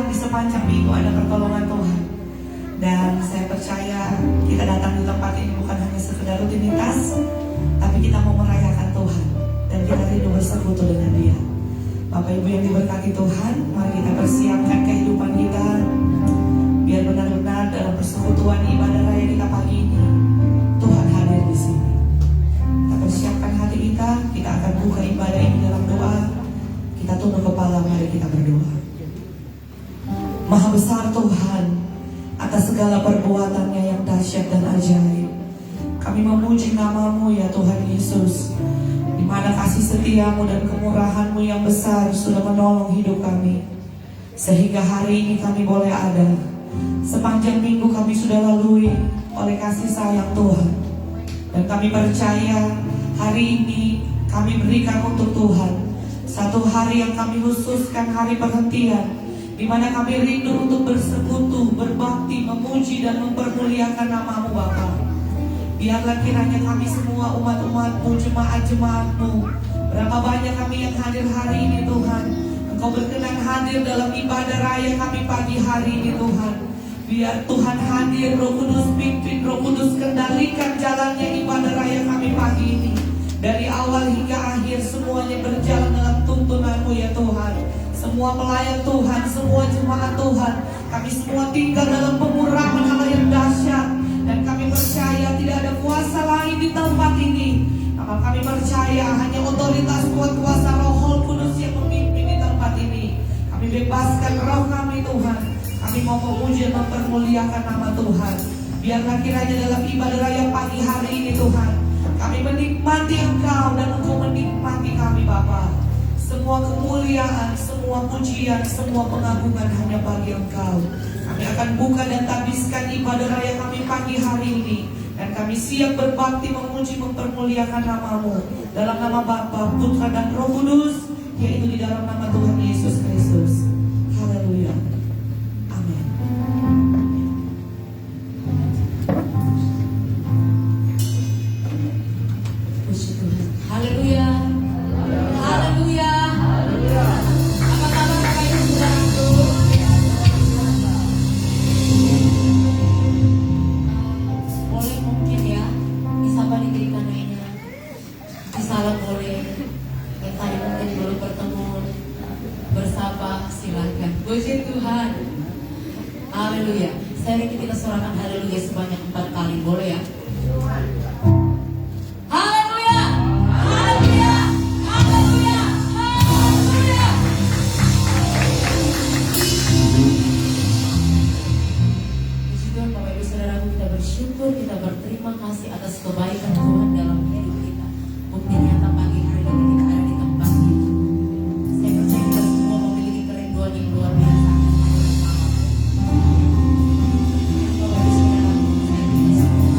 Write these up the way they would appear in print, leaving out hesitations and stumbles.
di sepanjang minggu ada pertolongan Tuhan. Dan saya percaya kita datang di tempat ini bukan hanya sekedar rutinitas, tapi kita mau merayakan Tuhan dan kita rindu bersekutu dengan Dia. Bapak Ibu yang diberkati Tuhan, mari kita persiapkan kehidupan kita biar benar-benar dalam persekutuan ibadah raya kita pagi ini Tuhan hadir di sini. Kita persiapkan hati kita akan buka ibadah ini dalam doa. Kita tunduk kepala, mari kita berdoa. Maha besar Tuhan, atas segala perbuatannya yang dahsyat dan ajaib, kami memuji nama-Mu ya Tuhan Yesus, di mana kasih setiamu dan kemurahan-Mu yang besar sudah menolong hidup kami, sehingga hari ini kami boleh ada. Sepanjang minggu kami sudah lalui oleh kasih sayang Tuhan, dan kami percaya hari ini kami berikan untuk Tuhan satu hari yang kami khususkan, hari perhentian, di mana kami rindu untuk bersekutu, berbakti, memuji dan mempermuliakan nama-Mu Bapa. Biarlah kiranya kami semua umat-umat-Mu, jemaat-jemaat-Mu, berapa banyak kami yang hadir hari ini Tuhan, Engkau berkenan hadir dalam ibadah raya kami pagi hari ini Tuhan. Biar Tuhan hadir, Roh Kudus pimpin, Roh Kudus kendalikan jalannya ibadah raya kami pagi ini. Dari awal hingga akhir semuanya berjalan dalam tuntunan-Mu ya Tuhan. Semua pelayan Tuhan, semua jemaat Tuhan, kami semua tinggal dalam pemurahan Allah yang dahsyat. Dan kami percaya tidak ada kuasa lain di tempat ini. Maka kami percaya hanya otoritas kuasa Roh Kudus yang memimpin di tempat ini. Kami bebaskan roh kami Tuhan. Kami mau memuji dan mempermuliakan nama Tuhan. Biarlah kiranya dalam ibadah raya pagi hari ini Tuhan, kami menikmati Engkau dan Engkau menikmati kami Bapa. Semua kemuliaan, semua pujian, semua pengagungan hanya bagi Engkau. Kami akan buka dan tabiskan ibadah raya kami pagi hari ini. Dan kami siap berbakti, memuji, mempermuliakan nama-Mu. Dalam nama Bapa, Putra dan Roh Kudus, yaitu di dalam nama Tuhan Yesus Kristus. Haleluya. Amin. Puji Tuhan. Haleluya. Haleluya. Apa kabar Bapak Ibu Saudaraku? Boleh mungkin ya disapa diri kanannya, disalam oleh yang tadi mungkin belum bertemu, bersapa silakan. Puji Tuhan. Haleluya. Saya ingin kita suarakan haleluya sebanyak 4 kali, boleh ya? Haleluya. Haleluya. Haleluya. Haleluya. Puji Tuhan Bapak Ibu Saudaraku, kita bersyukur, kita berterima kasih atas kebaikan Tuhan dalam hidup kita. Bukti nyata pagi hari ini kita ada di tempat ini. Saya percaya kita semua memiliki kerinduan yang luar biasa. Bapak Ibu Saudaraku, saya ingin semua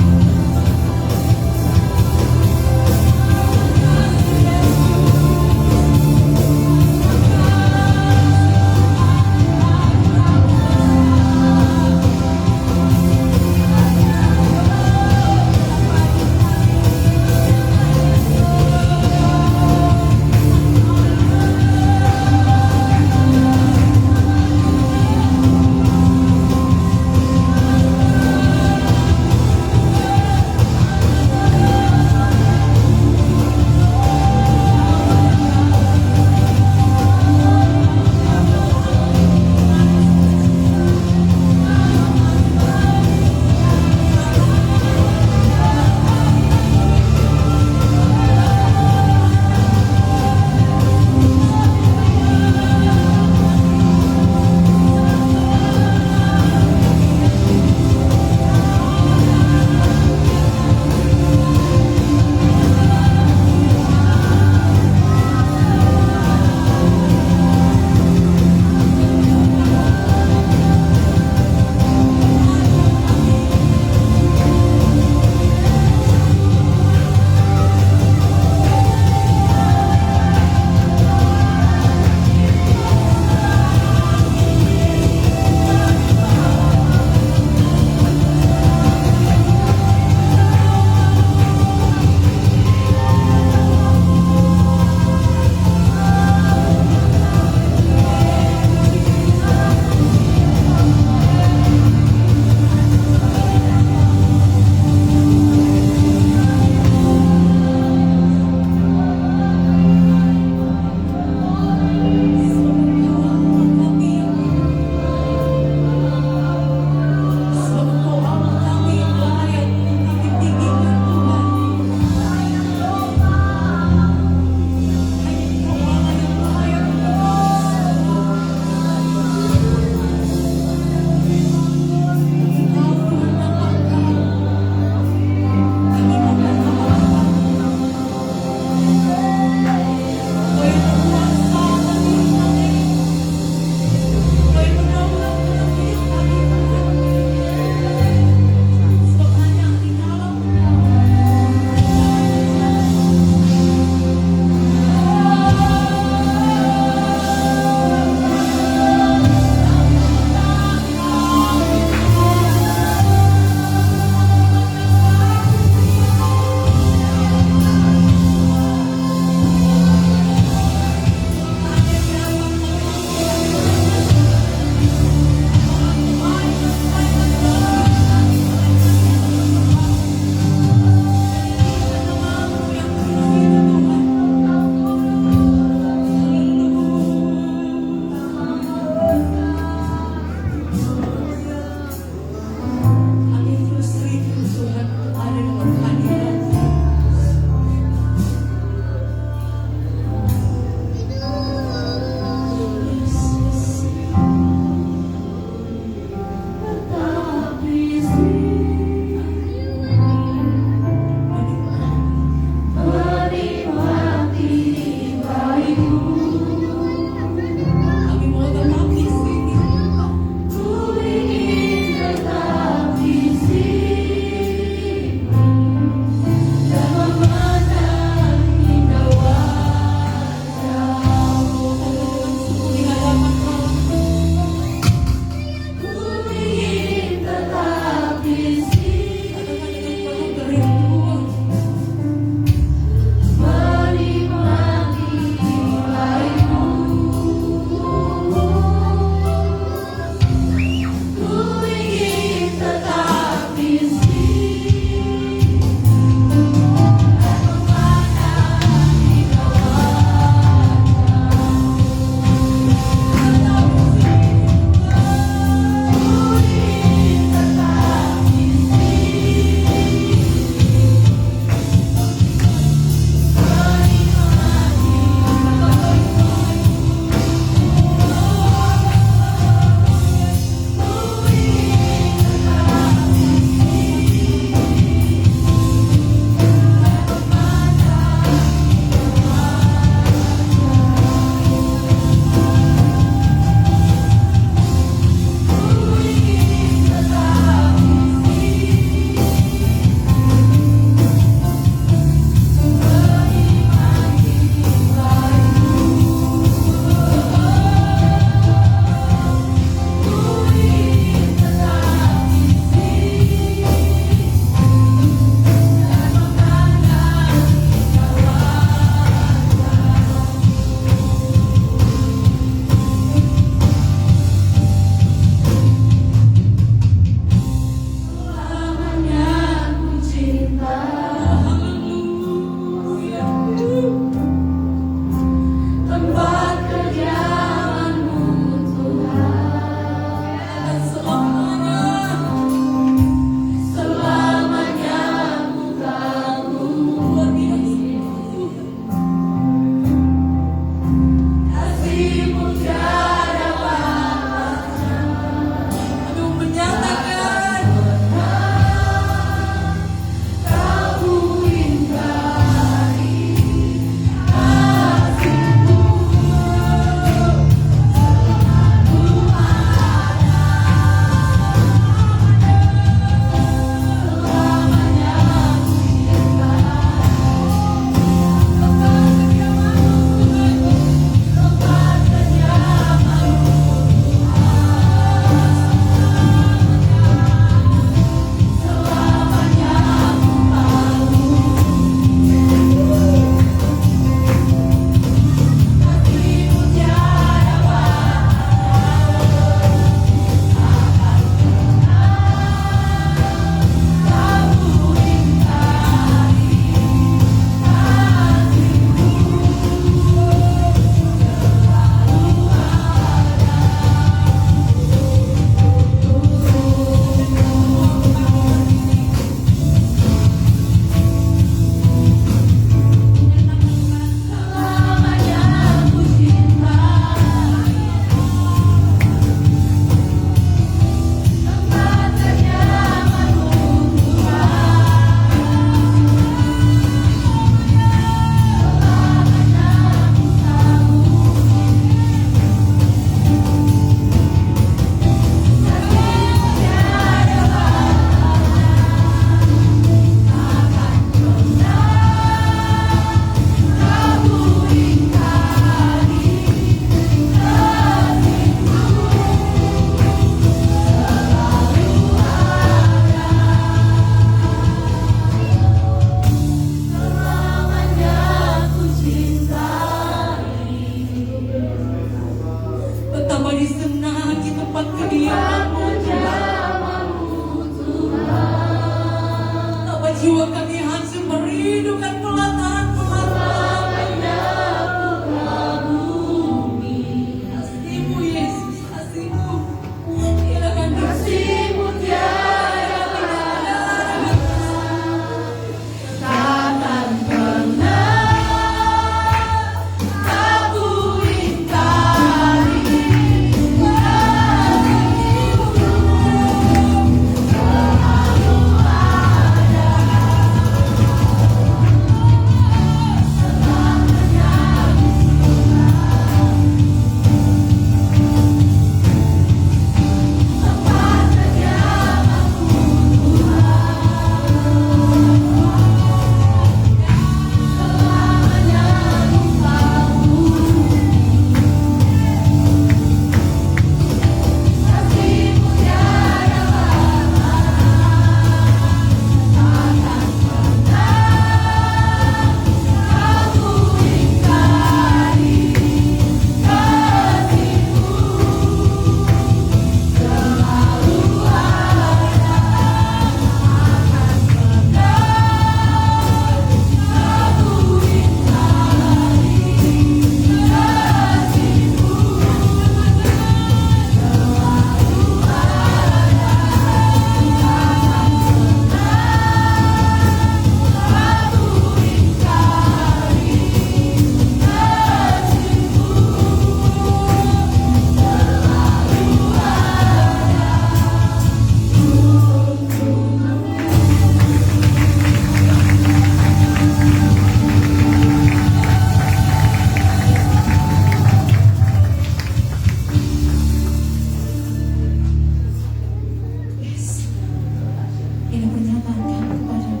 ada pernyataan kami kepadamu.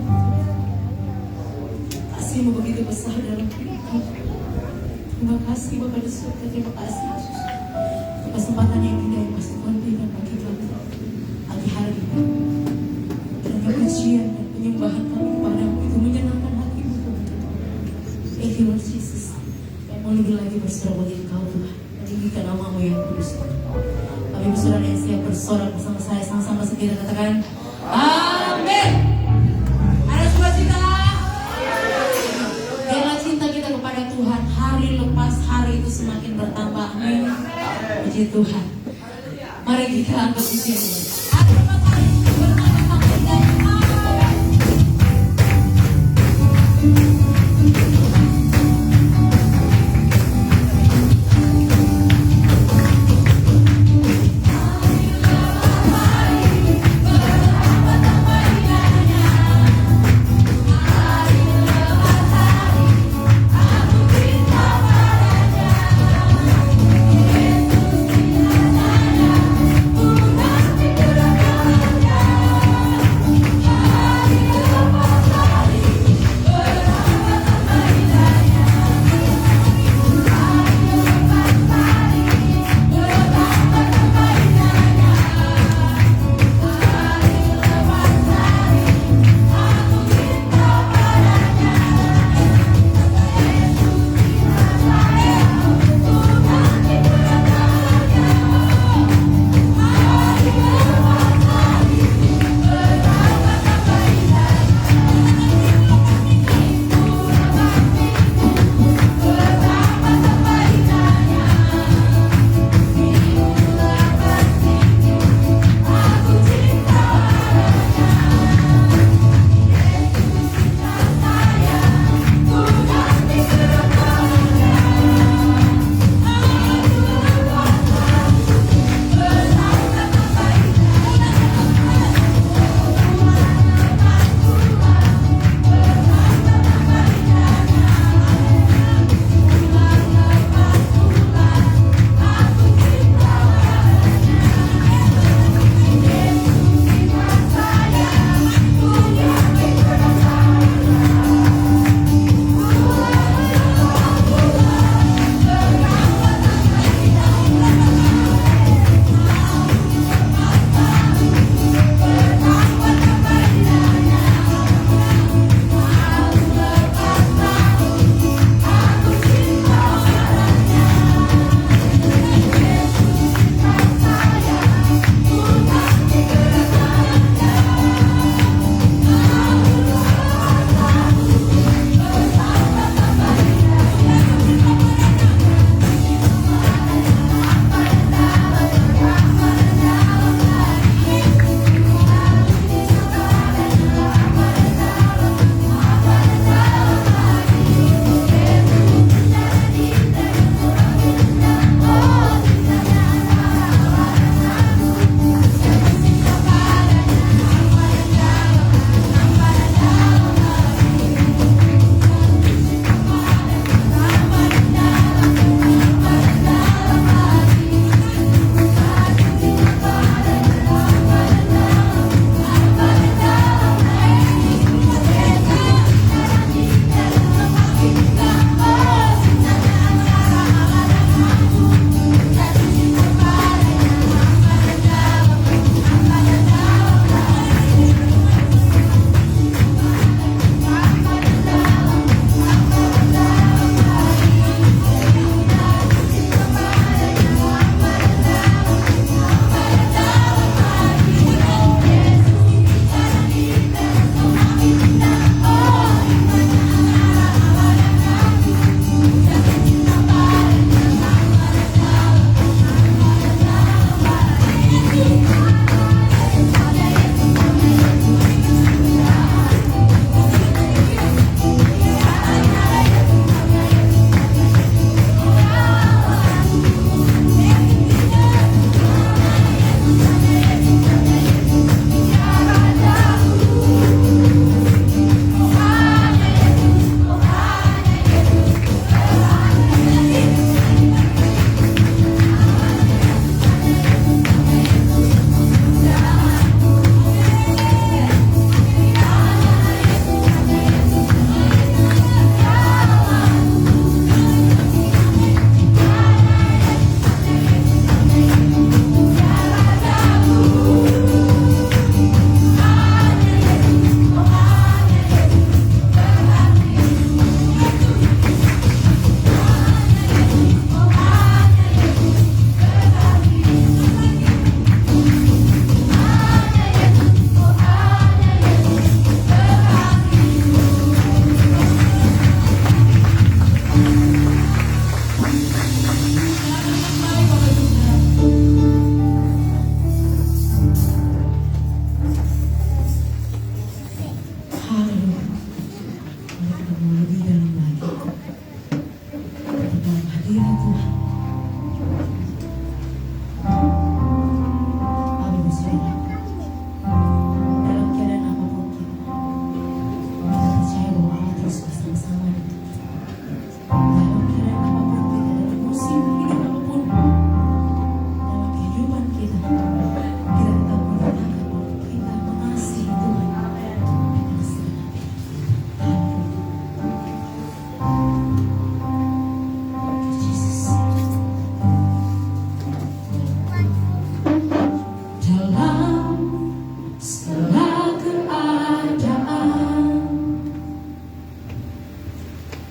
Kasih-Mu begitu besar dalam hidup kami. Terima kasih Bapa di surga, terima kasih Yesus. Kesempatan yang indah yang masih Tuhan berikan bagi kami pagi hari ini. Kiranya pujian dan penyembahan kami kepadamu itu menyenangkan hati-Mu Tuhan. Thank you Lord Jesus. Kami mau lebih lagi bersorak bagi Engkau Tuhan. Meninggikan nama-Mu yang kudus. Kami bersorak yang siap bersorak bersama saya. Sama-sama kita katakan amin. Ada sukacita. Biarlah cinta kita kepada Tuhan hari lepas hari itu semakin bertambah. Amin. Puji Tuhan. Mari kita angkat pujian. Hari lepas hari bertambah makin indah. Yesus,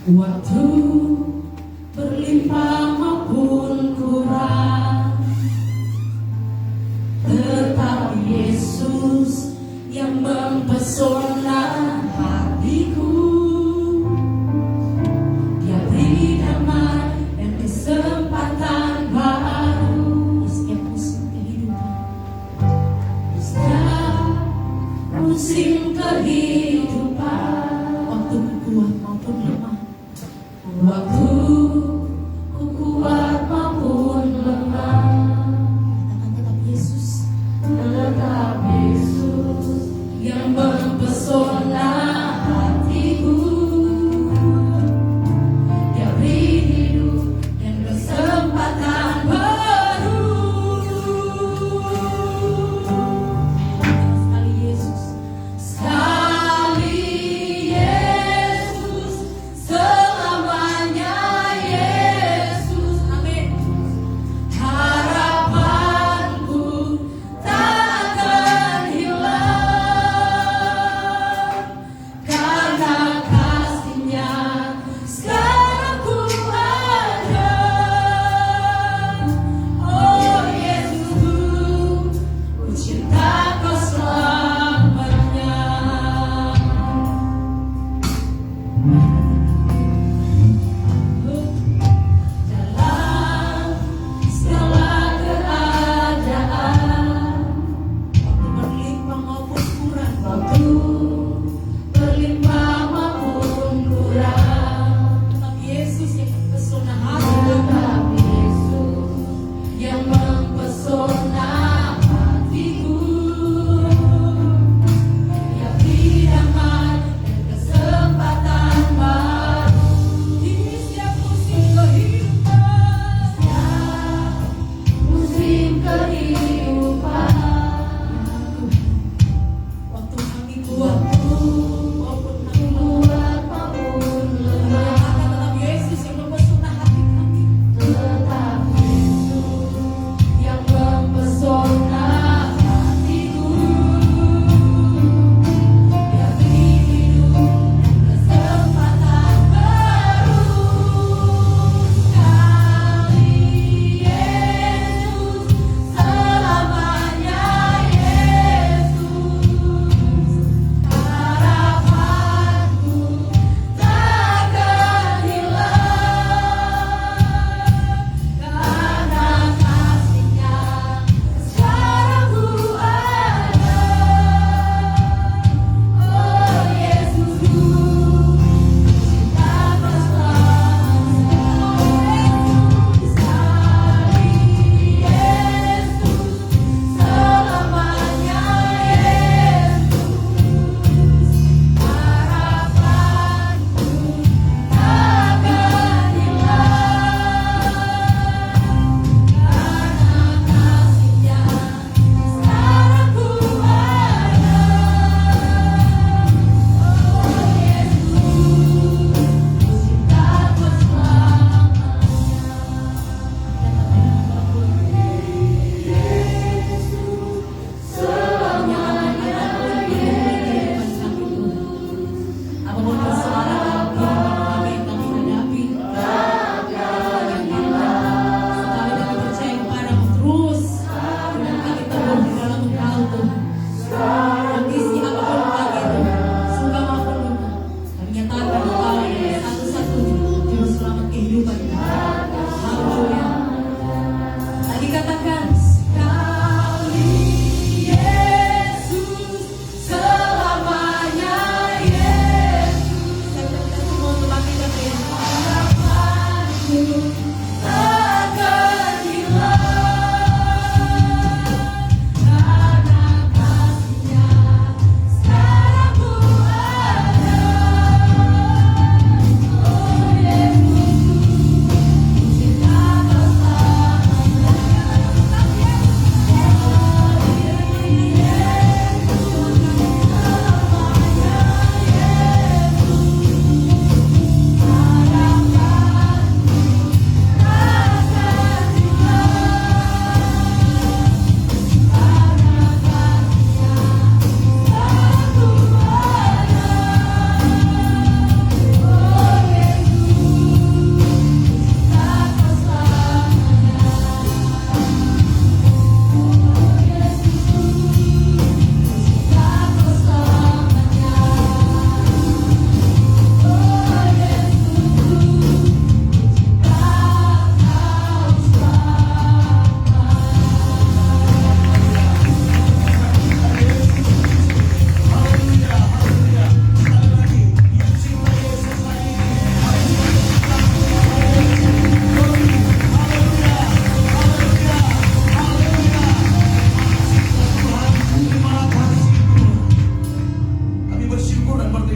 Waktu berlimpah maupun kurang, tetap Yesus yang mempesona hatiku. Dia beri damai dan kesempatan baru di setiap musim kehidupan. Di setiap musim kehidupan, waktu kuat maupun lemah, waktu ku kuat maupun lemah, katakan tetap Yesus yang mempesona hatiku. Dia beri hidup dan kesempatan baru. Sekali Yesus, sekali Yesus, selamanya Yesus. Amin. Harapanku takkan hilang.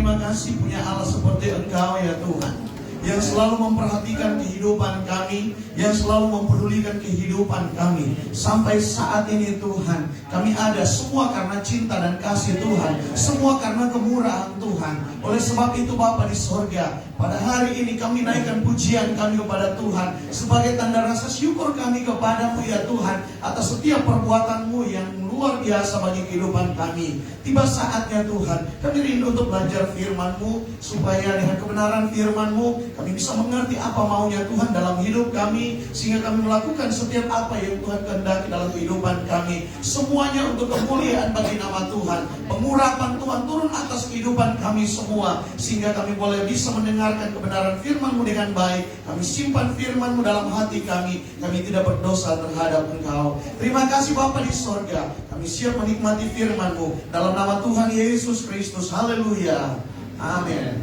terima kasih punya Allah seperti Engkau ya Tuhan, yang selalu memperhatikan kehidupan kami, yang selalu mempedulikan kehidupan kami. Sampai saat ini Tuhan, kami ada semua karena cinta dan kasih Tuhan, semua karena kemurahan Tuhan. Oleh sebab itu Bapa di sorga, pada hari ini kami naikkan pujian kami kepada Tuhan sebagai tanda rasa syukur kami kepadamu ya Tuhan, atas setiap perbuatanmu yang luar biasa bagi kehidupan kami. Tiba saatnya Tuhan, kami rindu untuk belajar firman-Mu, supaya dengan kebenaran firman-Mu kami bisa mengerti apa maunya Tuhan dalam hidup kami, sehingga kami melakukan setiap apa yang Tuhan kehendaki dalam kehidupan kami. Semuanya untuk kemuliaan bagi nama Tuhan. Pengurapan Tuhan turun atas kehidupan kami semua, sehingga kami boleh bisa mendengarkan kebenaran firman-Mu dengan baik. Kami simpan firman-Mu dalam hati kami. Kami tidak berdosa terhadap Engkau. Terima kasih Bapa di sorga. Kami siap menikmati firman-Mu dalam nama Tuhan Yesus Kristus. Haleluya. Amin.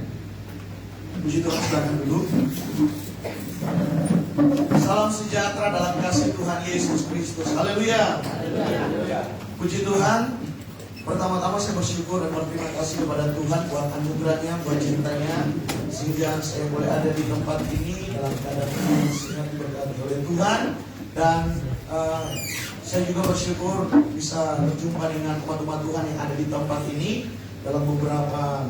Puji Tuhan, silakan duduk. Salam sejahtera dalam kasih Tuhan Yesus Kristus. Haleluya. Puji Tuhan. Pertama-tama saya bersyukur dan berterima kasih kepada Tuhan buat anugerahnya, buat cintanya, sehingga saya boleh ada di tempat ini dalam keadaan yang sangat diberkati oleh Tuhan. Dan saya juga bersyukur bisa berjumpa dengan umat-umat Tuhan yang ada di tempat ini dalam beberapa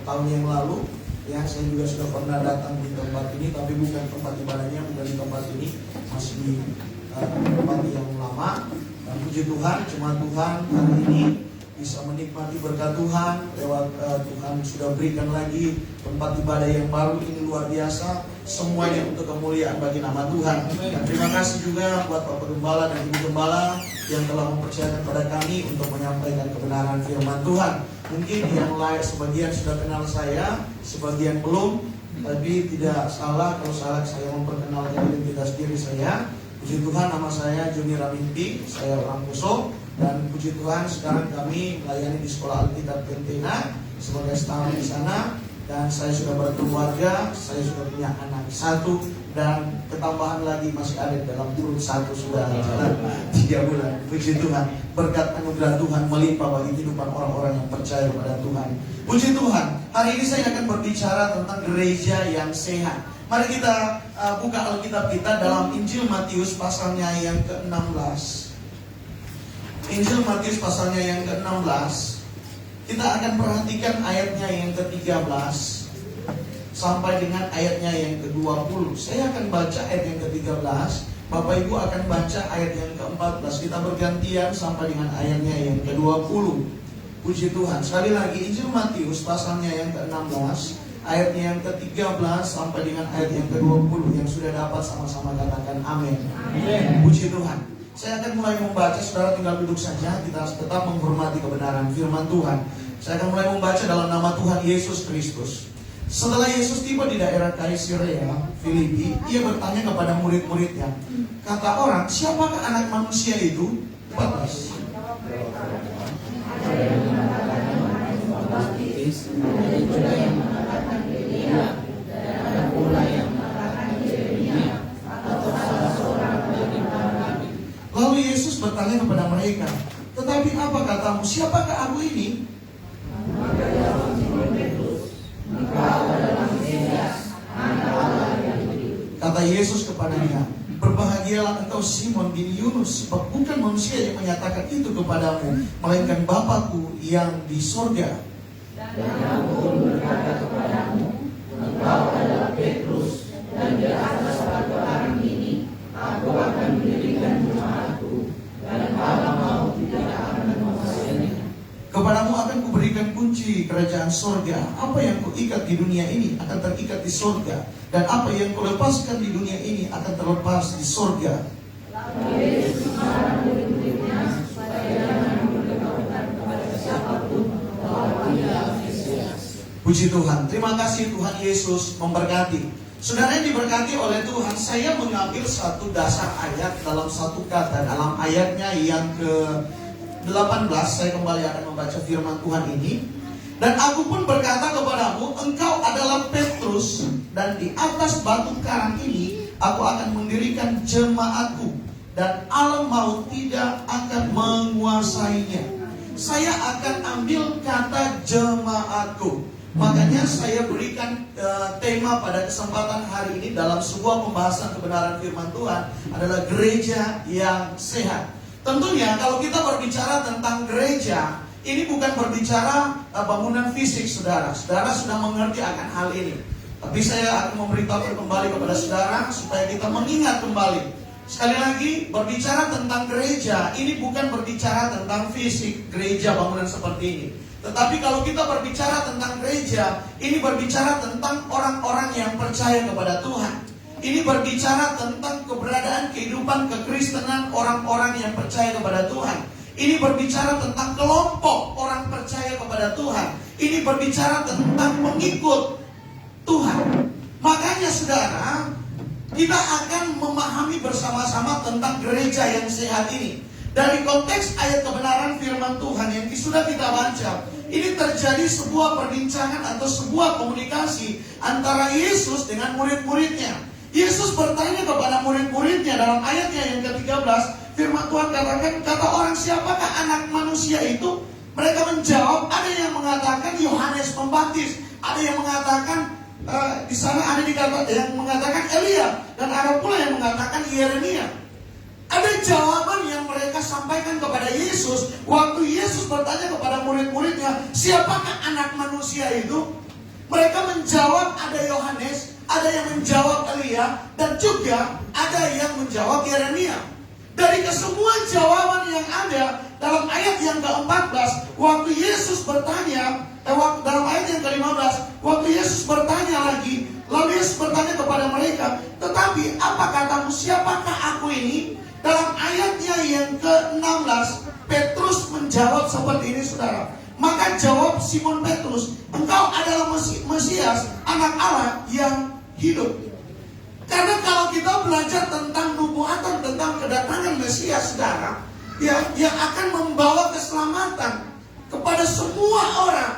tahun yang lalu. Ya, saya juga sudah pernah datang di tempat ini, tapi bukan tempat ibadahnya, bukan di tempat ini, masih di tempat yang lama. Dan puji Tuhan, cuma Tuhan hari ini bisa menikmati berkat Tuhan lewat Tuhan sudah berikan lagi tempat ibadah yang baru ini luar biasa. Semuanya untuk kemuliaan bagi nama Tuhan. Dan terima kasih juga buat Bapak Gembala dan Ibu Gembala yang telah mempercayakan kepada kami untuk menyampaikan kebenaran firman Tuhan. Mungkin yang lain sebagian sudah kenal saya, sebagian belum. Tapi tidak salah kalau saya memperkenalkan identitas diri saya. Puji Tuhan, nama saya Joni Ramimpi, saya orang Poso. Dan puji Tuhan sekarang kami melayani di Sekolah Alkitab Pentena sebagai staf di sana. Dan saya sudah berkeluarga, saya sudah punya anak satu, dan ketambahan lagi masih ada dalam perut satu sudah jalan 3 bulan. Puji Tuhan, berkat anugerah Tuhan melimpah bagi kehidupan orang-orang yang percaya kepada Tuhan. Puji Tuhan, hari ini saya akan berbicara tentang gereja yang sehat. Mari kita buka Alkitab kita dalam Injil Matius pasalnya yang ke-16. Injil Matius pasalnya yang ke-16. Kita akan perhatikan ayatnya yang ke-13 sampai dengan ayatnya yang ke-20. Saya akan baca ayat yang ke-13, Bapak Ibu akan baca ayat yang ke-14. Kita bergantian sampai dengan ayatnya yang ke-20. Puji Tuhan. Sekali lagi, Injil Matius pasalnya yang ke-16, ayatnya yang ke-13 sampai dengan ayat yang ke-20. Yang sudah dapat sama-sama katakan amin. Puji Tuhan. Saya akan mulai membaca, saudara tinggal duduk saja. Kita tetap menghormati kebenaran firman Tuhan. Saya akan mulai membaca dalam nama Tuhan Yesus Kristus. Setelah Yesus tiba di daerah Kaisarea Filipi, ia bertanya kepada murid-muridnya, kata orang, siapakah anak manusia itu? 14. Lalu Yesus bertanya kepada mereka, tetapi apa katamu, siapakah aku ini? Kata Yesus kepadanya, berbahagialah engkau Simon bin Yunus, sebab bukan manusia yang menyatakan itu kepadamu, melainkan Bapakku yang di sorga. Dan aku berkata kepadamu, engkau adalah Petrus, dan di atas batu karang ini aku akan mendirikan jemaatku, dan Allah mau tidak akan menguasainya. Kepadamu akan kuberikan kunci kerajaan sorga. Apa yang kuikat di dunia ini akan terikat di sorga, dan apa yang kulepaskan di dunia ini akan terlepas di sorga. Lalu Yesus melarang murid-muridnya supaya jangan memberitahukan kepada siapapun bahwa Dia Mesias. Puji Tuhan. Terima kasih Tuhan Yesus memberkati. Saudara yang diberkati oleh Tuhan, saya mengambil satu dasar ayat dalam satu kata. Dalam ayatnya yang ke-18, saya kembali akan membaca firman Tuhan ini. Dan aku pun berkata kepadamu, engkau adalah Petrus, dan di atas batu karang ini aku akan mendirikan jemaatku, dan alam maut tidak akan menguasainya. saya akan ambil kata jemaatku. Makanya saya berikan tema pada kesempatan hari ini dalam sebuah pembahasan kebenaran firman Tuhan adalah gereja yang sehat. Tentunya kalau kita berbicara tentang gereja, ini bukan berbicara bangunan fisik, saudara. Saudara sudah mengerti akan hal ini. Tapi saya akan memberitahu kembali kepada saudara supaya kita mengingat kembali. Sekali lagi, berbicara tentang gereja, ini bukan berbicara tentang fisik gereja bangunan seperti ini. Tetapi kalau kita berbicara tentang gereja, ini berbicara tentang orang-orang yang percaya kepada Tuhan. Ini berbicara tentang keberadaan kehidupan kekristenan orang-orang yang percaya kepada Tuhan. Ini berbicara tentang kelompok orang percaya kepada Tuhan. Ini berbicara tentang pengikut Tuhan. Makanya saudara, kita akan memahami bersama-sama tentang gereja yang sehat ini. Dari konteks ayat kebenaran firman Tuhan yang sudah kita baca, ini terjadi sebuah perbincangan atau sebuah komunikasi antara Yesus dengan murid-muridnya. Yesus bertanya kepada murid-muridnya dalam ayatnya yang ke-13, firman Tuhan katakan, kata orang, siapakah anak manusia itu? Mereka menjawab, ada yang mengatakan Yohanes Pembaptis, ada yang mengatakan di sana ada yang mengatakan Elia, dan ada pula yang mengatakan Yeremia. Ada jawaban yang mereka sampaikan kepada Yesus waktu Yesus bertanya kepada murid-muridnya, siapakah anak manusia itu? Mereka menjawab ada Yohanes, ada yang menjawab Elia, dan juga ada yang menjawab Yeremia. Dari kesemua jawaban yang ada dalam ayat yang ke-14, waktu Yesus bertanya, dalam ayat yang ke-15, waktu Yesus bertanya lagi, lalu Yesus bertanya kepada mereka, tetapi apa katamu, siapakah aku ini? Dalam ayatnya yang ke-16, Petrus menjawab seperti ini, saudara. Maka jawab Simon Petrus, engkau adalah Mesias, anak Allah yang hidup. Karena kalau kita belajar tentang nubuatan, tentang kedatangan Mesias, saudara, yang akan membawa keselamatan kepada semua orang.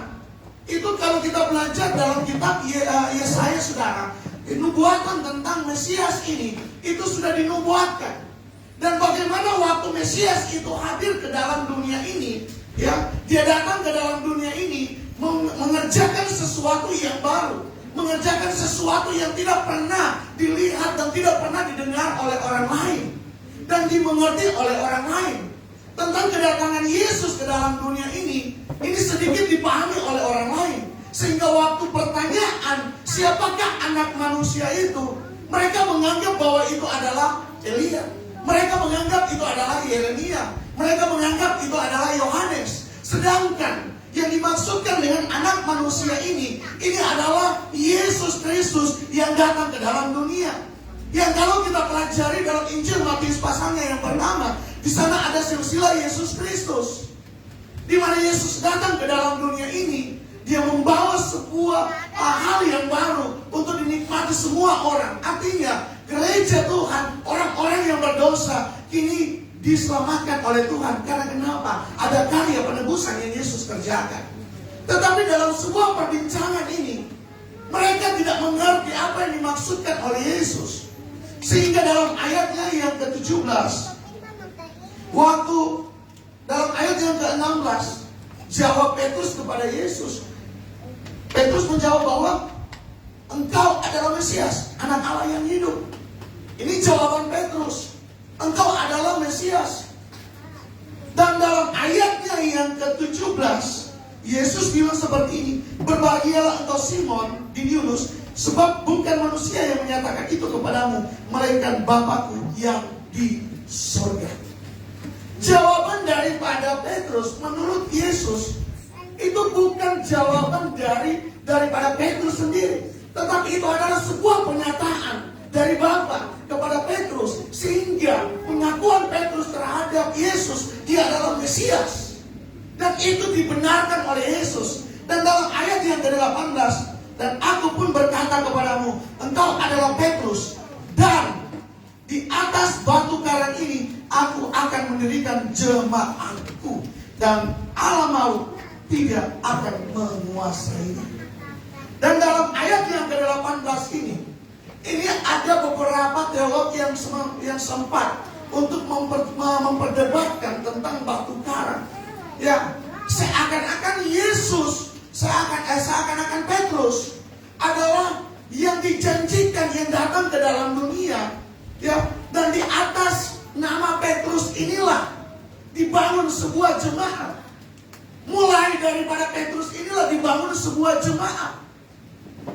Itu kalau kita belajar dalam kitab Yesaya, saudara, nubuatan tentang Mesias ini, itu sudah dinubuatkan. Dan bagaimana waktu Mesias itu hadir ke dalam dunia ini, ya, dia datang ke dalam dunia ini mengerjakan sesuatu yang baru, mengerjakan sesuatu yang tidak pernah dilihat dan tidak pernah didengar oleh orang lain dan dimengerti oleh orang lain. Tentang kedatangan Yesus ke dalam dunia ini sedikit dipahami oleh orang lain. Sehingga waktu pertanyaan siapakah anak manusia itu, mereka menganggap bahwa itu adalah Elia. Mereka menganggap itu adalah Yeremia. Mereka menganggap itu adalah Yohanes. Sedangkan yang dimaksudkan dengan anak manusia ini adalah Yesus Kristus yang datang ke dalam dunia. Yang kalau kita pelajari dalam Injil Matius pasalnya yang pertama, di sana ada silsilah Yesus Kristus, di mana Yesus datang ke dalam dunia ini. Dia membawa sebuah hal yang baru untuk dinikmati semua orang. Artinya gereja Tuhan, orang-orang yang berdosa kini diselamatkan oleh Tuhan. Karena kenapa? Ada karya penebusan yang Yesus kerjakan. Tetapi dalam sebuah perbincangan ini, mereka tidak mengerti apa yang dimaksudkan oleh Yesus. Sehingga dalam ayatnya yang ke-17, waktu dalam ayat yang ke-16, jawab Petrus kepada Yesus. Petrus menjawab bahwa engkau adalah Mesias, anak Allah yang hidup. Ini jawaban Petrus. Engkau adalah Mesias. Dan dalam ayatnya yang ke-17, Yesus bilang seperti ini, berbahagialah engkau Simon bin Yunus, sebab bukan manusia yang menyatakan itu kepadamu, melainkan Bapakku yang di surga. Jawaban daripada Petrus menurut Yesus itu bukan jawaban daripada Petrus sendiri, tetapi itu adalah sebuah pernyataan dari Bapa kepada Petrus, sehingga pengakuan Petrus terhadap Yesus, dia adalah Mesias, dan itu dibenarkan oleh Yesus. Dan dalam ayat yang ke-18, dan aku pun berkata kepadamu, engkau adalah Petrus, dan di atas batu karang ini aku akan mendirikan jemaatku, dan alam maut tidak akan menguasainya. Dan dalam ayat yang ke-18 ini ada beberapa teologi yang sempat untuk memperdebatkan tentang batu karang. Ya, seakan-akan Yesus, seakan-akan Petrus adalah yang dijanjikan yang datang ke dalam dunia, ya. Dan di atas nama Petrus inilah dibangun sebuah jemaat. Mulai daripada Petrus inilah dibangun sebuah jemaat.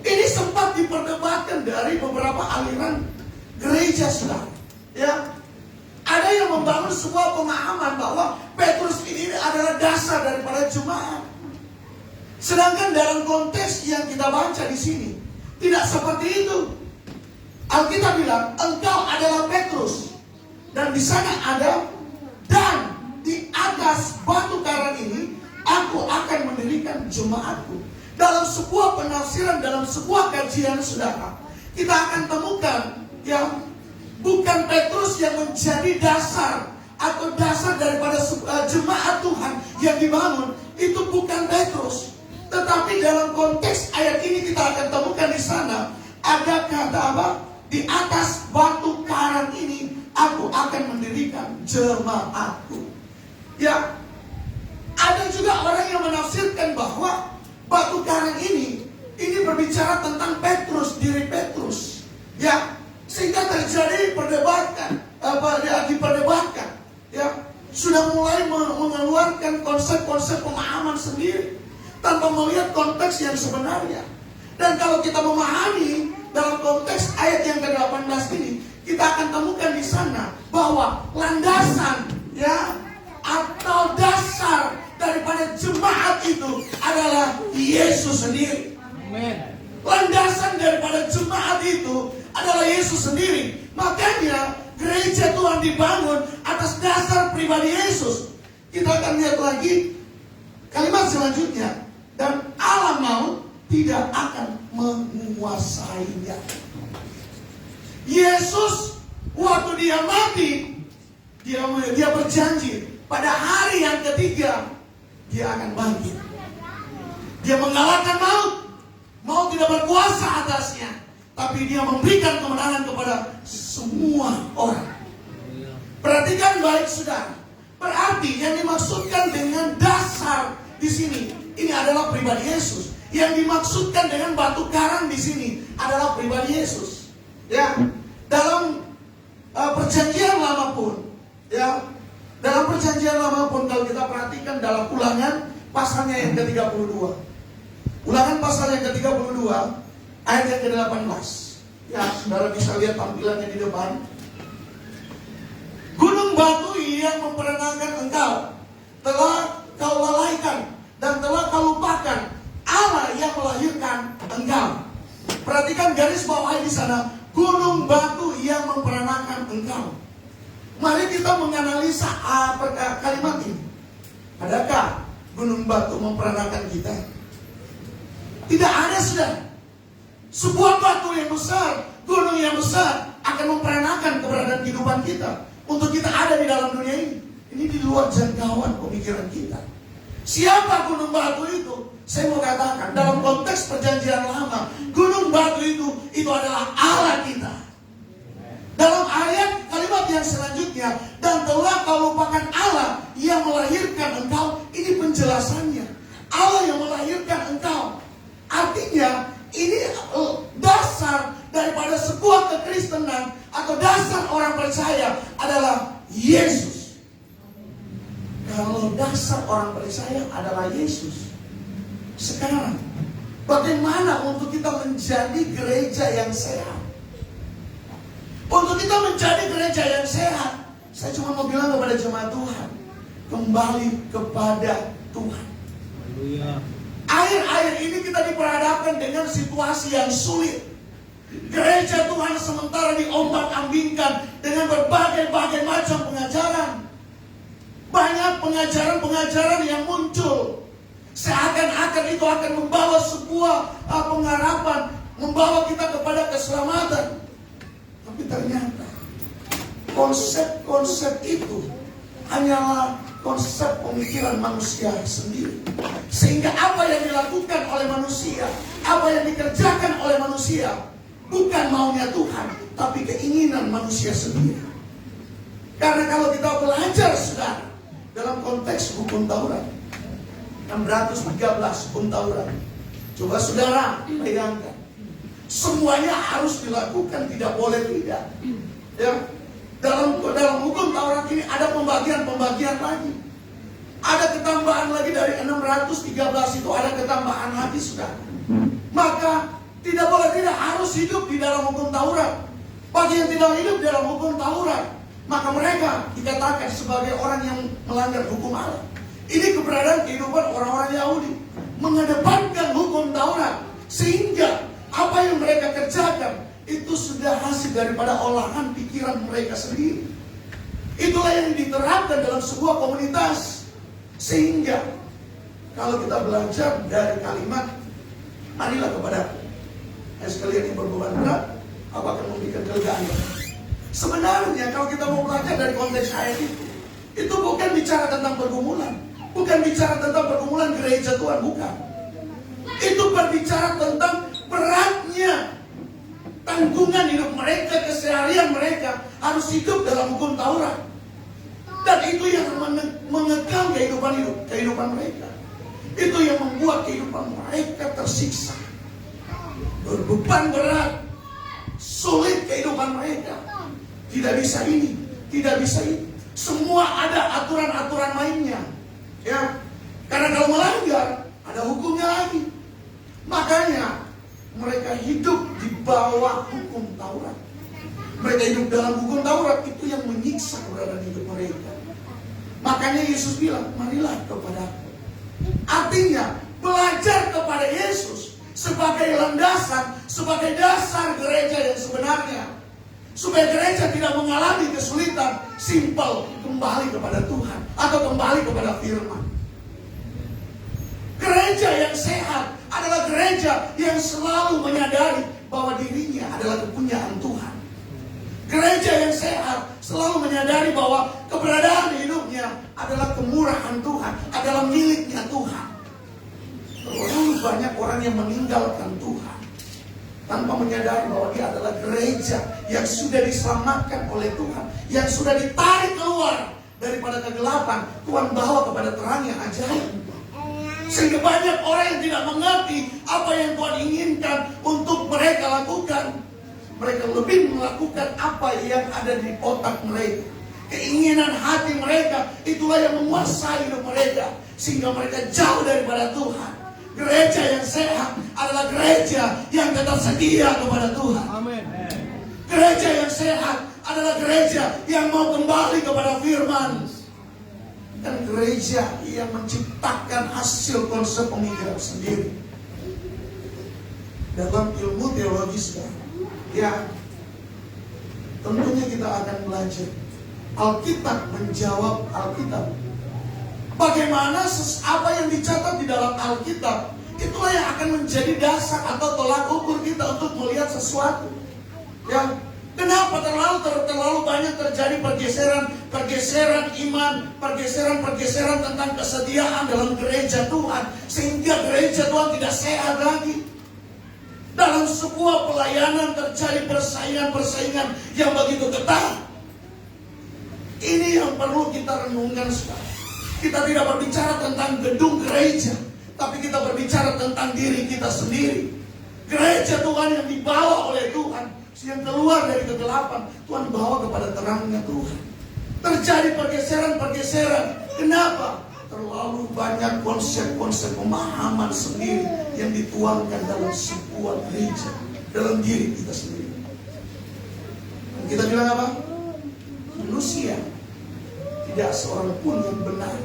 Ini sempat diperdebatkan dari beberapa aliran gereja, saudara. Ya, ada yang membangun sebuah pemahaman bahwa Petrus ini adalah dasar daripada jemaat. Sedangkan dalam konteks yang kita baca di sini tidak seperti itu. Alkitab bilang, engkau adalah Petrus, dan di sana ada, dan di atas batu karang ini aku akan mendirikan jemaatku. Dalam sebuah penafsiran, dalam sebuah kajian, saudara, kita akan temukan, ya, bukan Petrus yang menjadi dasar atau dasar daripada jemaat Tuhan yang dibangun. Itu bukan Petrus. Tetapi dalam konteks ayat ini kita akan temukan di sana ada kata apa? Di atas batu karang ini aku akan mendirikan jemaatku. Ya, ada juga orang yang menafsirkan bahwa batu karang ini berbicara tentang Petrus, diri Petrus. Ya, sehingga terjadi diperdebatkan. Ya, sudah mulai mengeluarkan konsep-konsep pemahaman sendiri tanpa melihat konteks yang sebenarnya. Dan kalau kita memahami dalam konteks ayat yang ke-18 ini, kita akan temukan di sana bahwa landasan, ya, atau dasar daripada jemaat itu adalah Yesus sendiri. Amin. Landasan daripada jemaat itu adalah Yesus sendiri. Makanya gereja Tuhan dibangun atas dasar pribadi Yesus. Kita akan lihat lagi kalimat selanjutnya. Dan Allah maut tidak akan menguasainya. Yesus waktu dia mati, dia berjanji pada hari yang ketiga dia akan bangkit. Dia mengalahkan maut. Maut tidak berkuasa atasnya, tapi dia memberikan kemenangan kepada semua orang. Perhatikan baik, saudara. Berarti yang dimaksudkan dengan dasar di sini ini adalah pribadi Yesus. Yang dimaksudkan dengan batu karang di sini adalah pribadi Yesus. Ya, dalam perjanjian lama pun, ya, dalam perjanjian lama pun kalau kita perhatikan dalam Ulangan pasalnya yang ke-32. Ulangan pasal yang ke-32 ayat yang ke-18. Ya, saudara bisa lihat tampilannya di depan. Gunung batu yang memperanangkan engkau telah kau lalaikan dan telah kau lupakan Allah yang melahirkan engkau. Perhatikan garis bawah di sana, gunung batu yang memperanangkan engkau. Mari kita menganalisa kalimat ini. Adakah gunung batu memperanangkan kita? Tidak ada, saudara. Sebuah batu yang besar, gunung yang besar akan memperanangkan keberadaan kehidupan kita. Untuk kita ada di dalam dunia ini. Ini di luar jangkauan pemikiran kita. Siapa gunung batu itu? Saya mau katakan dalam konteks perjanjian lama, gunung batu itu adalah Allah kita. Dalam ayat kalimat yang selanjutnya, dan telah kau lupakan Allah yang melahirkan engkau. Ini penjelasannya. Allah yang melahirkan engkau. Artinya ini dasar daripada sebuah kekristenan atau dasar orang percaya adalah Yesus. Kalau dasar orang percaya adalah Yesus, sekarang bagaimana untuk kita menjadi gereja yang sehat? Untuk kita menjadi gereja yang sehat, saya cuma mau bilang kepada jemaat Tuhan, kembali kepada Tuhan. Haleluya. Akhir-akhir ini kita diperhadapkan dengan situasi yang sulit. Gereja Tuhan sementara diombang-ambingkan dengan berbagai macam pengajaran. Banyak pengajaran-pengajaran yang muncul. Seakan-akan itu akan membawa sebuah pengharapan, membawa kita kepada keselamatan. Tapi ternyata konsep-konsep itu hanyalah konsep pemikiran manusia sendiri. Sehingga apa yang dilakukan oleh manusia, apa yang dikerjakan oleh manusia, bukan maunya Tuhan, tapi keinginan manusia sendiri. Karena kalau kita belajar, saudara, dalam konteks hukum Taurat, 613 hukum Taurat. Coba saudara bayangkan, semuanya harus dilakukan, tidak boleh tidak. Ya, dalam hukum Taurat ini ada pembagian lagi. Ada ketambahan lagi dari 613 itu, ada ketambahan lagi sudah. Maka tidak boleh tidak harus hidup di dalam hukum Taurat. Bagi yang tidak hidup di dalam hukum Taurat, maka mereka dikatakan sebagai orang yang melanggar hukum Allah. Ini keberadaan kehidupan orang-orang Yahudi, mengedepankan hukum Taurat, sehingga apa yang mereka kerjakan itu sudah hasil daripada olahan pikiran mereka sendiri. Itulah yang diterapkan dalam sebuah komunitas. Sehingga kalau kita belajar dari kalimat marilah kepadaku, sekalian yang berbeban berat, aku akan memberikan kelegaan. Sebenarnya kalau kita mau belajar dari konteks ayat itu bukan bicara tentang pergumulan, bukan bicara tentang pergumulan gereja Tuhan, bukan. Itu berbicara tentang beratnya tanggungan hidup mereka, keseharian mereka harus hidup dalam hukum Taurat. Dan itu yang mengekang kehidupan mereka. Itu yang membuat kehidupan mereka tersiksa, berbeban berat, sulit kehidupan mereka. Tidak bisa ini, tidak bisa itu. Semua ada aturan-aturan mainnya. Ya, karena kalau melanggar ada hukumnya lagi. Makanya mereka hidup di bawah hukum Taurat. Mereka hidup dalam hukum Taurat, itu yang menyiksa keberadaan hidup mereka. Makanya Yesus bilang, marilah kepadaku. Artinya belajar kepada Yesus sebagai landasan, sebagai dasar gereja yang sebenarnya, supaya gereja tidak mengalami kesulitan. Simpel, kembali kepada Tuhan atau kembali kepada firman. Gereja yang sehat adalah gereja yang selalu menyadari bahwa dirinya adalah kepunyaan Tuhan. Gereja yang sehat selalu menyadari bahwa keberadaan hidupnya adalah kemurahan Tuhan, adalah miliknya Tuhan. Terlalu banyak orang yang meninggalkan Tuhan tanpa menyadari bahwa dia adalah gereja yang sudah diselamatkan oleh Tuhan, yang sudah ditarik keluar daripada kegelapan. Tuhan bawa kepada terang yang ajaib. Sehingga banyak orang yang tidak mengerti apa yang Tuhan inginkan untuk mereka lakukan. Mereka lebih melakukan apa yang ada di otak mereka. Keinginan hati mereka, itulah yang menguasai hidup mereka. Sehingga mereka jauh daripada Tuhan. Gereja yang sehat adalah gereja yang tetap setia kepada Tuhan. Amin. Gereja yang sehat adalah gereja yang mau kembali kepada firman. Dan gereja yang menciptakan hasil konsep pemikiran sendiri. Dalam ilmu teologi sekarang, ya, tentunya kita akan belajar Alkitab menjawab Alkitab. Bagaimana apa yang dicatat di dalam Alkitab, itulah yang akan menjadi dasar atau tolak ukur kita untuk melihat sesuatu. Ya, kenapa terlalu banyak terjadi pergeseran iman, pergeseran tentang kesetiaan dalam gereja Tuhan, sehingga gereja Tuhan tidak sehat lagi. Dalam sebuah pelayanan terjadi persaingan yang begitu ketat. Ini yang perlu kita renungkan sekarang. Kita tidak berbicara tentang gedung gereja, tapi kita berbicara tentang diri kita sendiri. Gereja Tuhan yang dibawa oleh Tuhan, yang keluar dari kegelapan, Tuhan bawa kepada terangnya Tuhan. Terjadi pergeseran. Kenapa? Terlalu banyak konsep-konsep pemahaman sendiri yang dituangkan dalam sebuah gereja, dalam diri kita sendiri. Dan kita bilang apa? Manusia tidak seorang pun yang benar.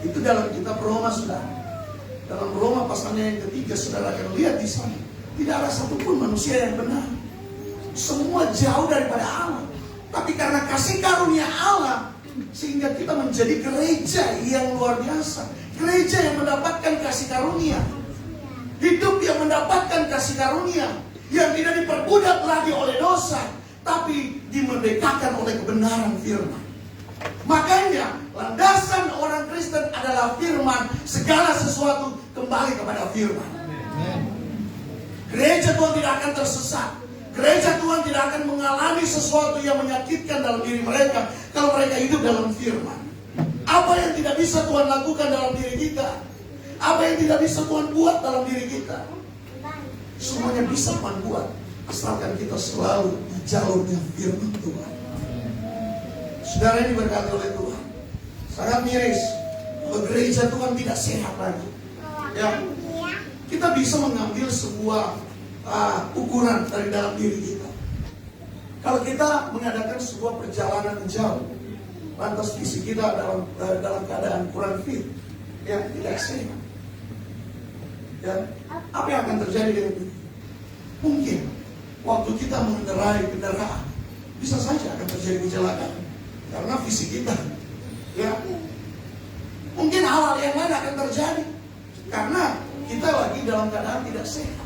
Itu dalam kitab Roma, saudara. Dalam Roma pasalnya yang ketiga, saudara akan lihat di sana. Tidak ada satupun manusia yang benar. Semua jauh daripada Allah. Tapi karena kasih karunia Allah, sehingga kita menjadi gereja yang luar biasa. Gereja yang mendapatkan kasih karunia. Hidup yang mendapatkan kasih karunia. Yang tidak diperbudak lagi oleh dosa, tapi dimerdekakan oleh kebenaran firman. Makanya landasan orang Kristen adalah firman. Segala sesuatu kembali kepada firman. Gereja Tuhan tidak akan tersesat. Gereja Tuhan tidak akan mengalami sesuatu yang menyakitkan dalam diri mereka kalau mereka hidup dalam firman. Apa yang tidak bisa Tuhan lakukan dalam diri kita, Apa yang tidak bisa Tuhan buat dalam diri kita? Semuanya bisa Tuhan buat, asalkan kita selalu di jalurnya firman Tuhan. Saudara ini berkati oleh Tuhan. Sangat miris kalau gereja Tuhan tidak sehat lagi. Ya, kita bisa mengambil sebuah ukuran dari dalam diri kita. Kalau kita mengadakan sebuah perjalanan jauh, lantas fisik kita dalam keadaan kurang fit, ya tidak sehat. Ya, apa yang akan terjadi dengan itu? Mungkin waktu kita mengendarai kendaraan, bisa saja akan terjadi kecelakaan karena fisik kita. Ya, mungkin hal-hal yang lain akan terjadi karena kita lagi dalam keadaan tidak sehat.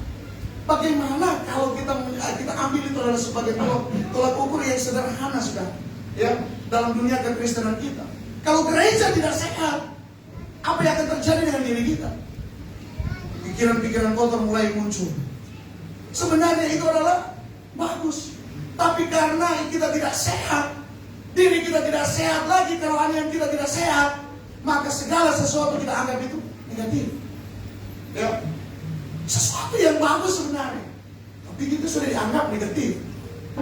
Bagaimana kalau kita ambil itu adalah sebagai tolak ukur yang sederhana, sudah, ya, dalam dunia kekristenan kita. Kalau gereja tidak sehat, apa yang akan terjadi dengan diri kita? Pikiran-pikiran kotor mulai muncul. Sebenarnya itu adalah bagus, tapi karena kita tidak sehat, diri kita tidak sehat lagi, kerohanian kita tidak sehat, maka segala sesuatu kita anggap itu negatif. Ya, sesuatu yang bagus sebenarnya, tapi itu sudah dianggap negatif.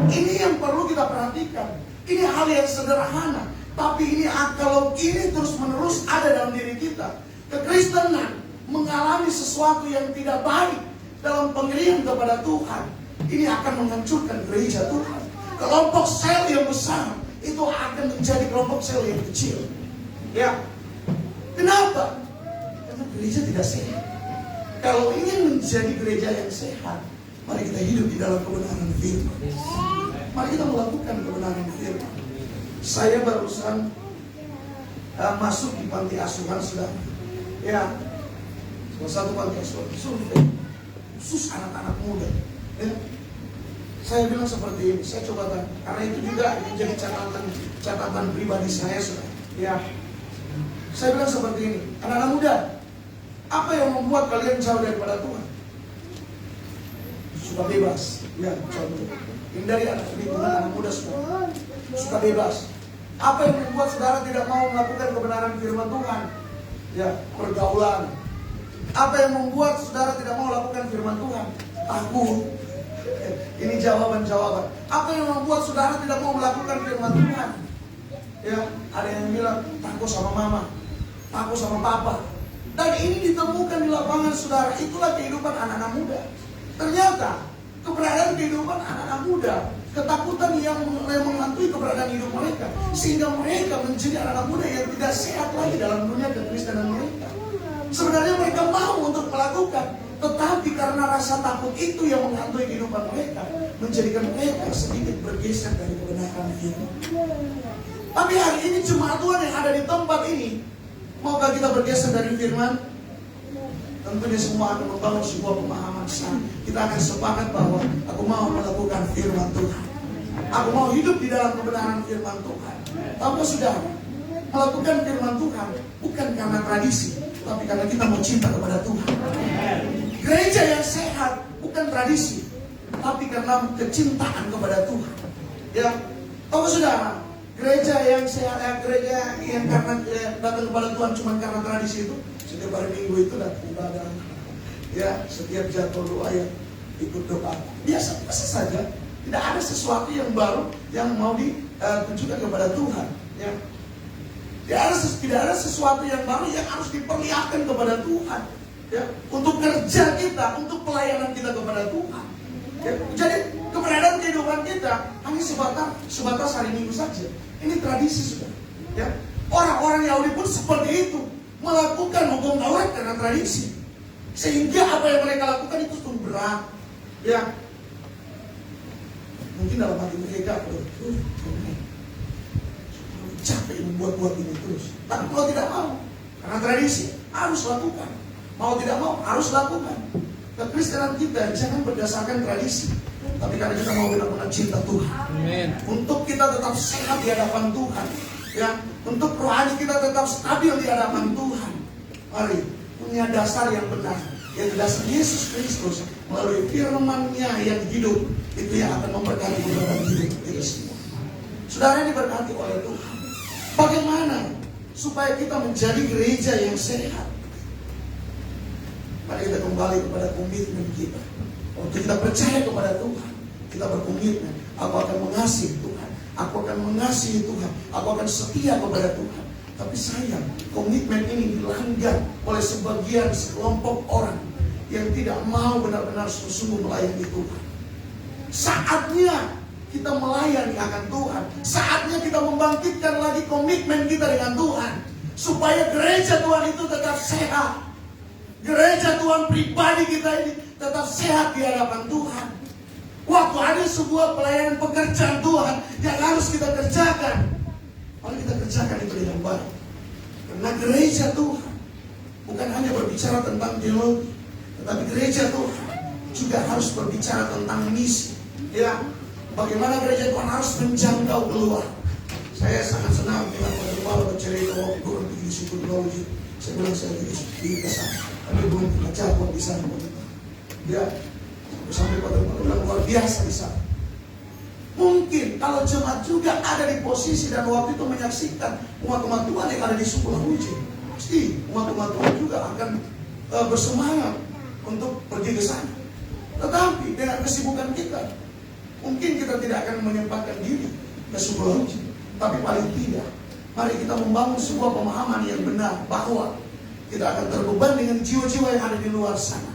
Ini yang perlu kita perhatikan. Ini hal yang sederhana, tapi ini kalau ini terus-menerus ada dalam diri kita, kekristenan mengalami sesuatu yang tidak baik dalam pengirian kepada Tuhan, ini akan menghancurkan gereja Tuhan. Kelompok sel yang besar itu akan menjadi kelompok sel yang kecil. Ya, kenapa? Karena gereja tidak sehat. Kalau ingin menjadi gereja yang sehat, mari kita hidup di dalam kebenaran firman. Mari kita melakukan kebenaran firman. Saya barusan masuk di panti asuhan, saudara. Ya, salah satu panti asuhan survei khusus anak-anak muda. Ya. Saya bilang seperti ini, saya coba tanya, karena itu juga menjadi catatan pribadi saya, saudara. Ya, saya bilang seperti ini, anak-anak muda, apa yang membuat kalian jauh daripada Tuhan? Suka bebas, ya, contoh. Hindari anak muda suka bebas. Apa yang membuat saudara tidak mau melakukan kebenaran firman Tuhan? Ya, pergaulan. Apa yang membuat saudara tidak mau melakukan firman Tuhan? Takut. Ini jawaban-jawaban. Apa yang membuat saudara tidak mau melakukan firman Tuhan? Ya, ada yang bilang takut sama mama, takut sama papa. Dan ini ditemukan di lapangan, saudara. Itulah kehidupan anak-anak muda. Ternyata keberadaan kehidupan anak-anak muda, ketakutan yang menghantui keberadaan hidup mereka, sehingga mereka menjadi anak-anak muda yang tidak sehat lagi dalam dunia kekristenan mereka. Sebenarnya mereka mau untuk melakukan, tetapi karena rasa takut itu yang menghantui kehidupan mereka, menjadikan mereka sedikit bergeser dari kebenaran firman. Tapi hari ini jemaat Tuhan yang ada di tempat ini, maukah kita bergeser dari firman? Tentunya semua akan membangun sebuah pemahaman besar. Kita akan sepakat bahwa aku mau melakukan firman Tuhan. Aku mau hidup di dalam kebenaran firman Tuhan. Tahu sudah, melakukan firman Tuhan bukan karena tradisi, tapi karena kita mau cinta kepada Tuhan. Gereja yang sehat bukan tradisi, tapi karena kecintaan kepada Tuhan. Ya, tahu sudah, gereja yang sehat, gereja yang karena datang kepada Tuhan cuma karena tradisi itu. Setiap hari Minggu itu datang ibadah, ya, setiap jadwal doa yang ikut doa, biasa saja. Tidak ada sesuatu yang baru yang mau ditunjukkan kepada Tuhan. Ya. Tidak ada sesuatu yang baru yang harus diperlihatkan kepada Tuhan. Ya. Untuk kerja kita, untuk pelayanan kita kepada Tuhan. Ya. Jadi keberadaan kehidupan kita hanya sebatas hari Minggu saja. Ini tradisi, sudah. Ya. Orang-orang Yahudi pun seperti itu, melakukan hukum Taurat karena tradisi, sehingga apa yang mereka lakukan itu sungguh berat. Ya, mungkin dalam hati mereka, capek membuat ini terus. Tapi kalau tidak mau, karena tradisi harus lakukan. Mau tidak mau harus lakukan. Kekristenan kita jangan berdasarkan tradisi, tapi karena kita mau benar-benar cinta Tuhan. Amen. Untuk kita tetap sehat di hadapan Tuhan. Ya, untuk rohani kita tetap stabil di hadapan Tuhan. Mari punya dasar yang benar, yaitu dasar Yesus Kristus melalui firman-Nya yang hidup, itu yang akan memberkati keberadaan hidup kita semua. Saudara yang diberkati oleh Tuhan, bagaimana supaya kita menjadi gereja yang sehat? Mari kita kembali kepada komitmen kita. Waktu kita percaya kepada Tuhan, kita berkomitmen, aku akan mengasihi Tuhan, aku akan mengasihi Tuhan, aku akan setia kepada Tuhan. Tapi sayang, komitmen ini dilanggar oleh sekelompok orang yang tidak mau benar-benar sungguh-sungguh melayani Tuhan. Saatnya kita melayani akan Tuhan. Saatnya kita membangkitkan lagi komitmen kita dengan Tuhan, supaya gereja Tuhan itu tetap sehat. Gereja Tuhan pribadi kita ini tetap sehat di hadapan Tuhan. Waktu ada sebuah pelayanan pekerjaan Tuhan yang harus kita kerjakan, mari kita kerjakan itu dengan baik. Karena gereja Tuhan bukan hanya berbicara tentang teologi, tetapi gereja Tuhan juga harus berbicara tentang misi. Ya, bagaimana gereja Tuhan harus menjangkau keluar. Saya sangat senang dengan Pak Gembala bercerita waktu turun di Syukur Laut. Saya bilang saya di kesana, tapi belum pernah jawab di sana. Ya, sampai Pak Gembala bilang luar biasa di sana. Mungkin kalau jemaat juga ada di posisi dan waktu itu menyaksikan umat-umat Tuhan yang ada di Syukur Laut, pasti umat-umat Tuhan juga akan bersemangat untuk pergi ke sana. Tetapi dengan kesibukan kita, mungkin kita tidak akan menyempatkan diri ke Syukur Laut. Tapi paling tidak, mari kita membangun sebuah pemahaman yang benar bahwa kita akan terbeban dengan jiwa-jiwa yang ada di luar sana.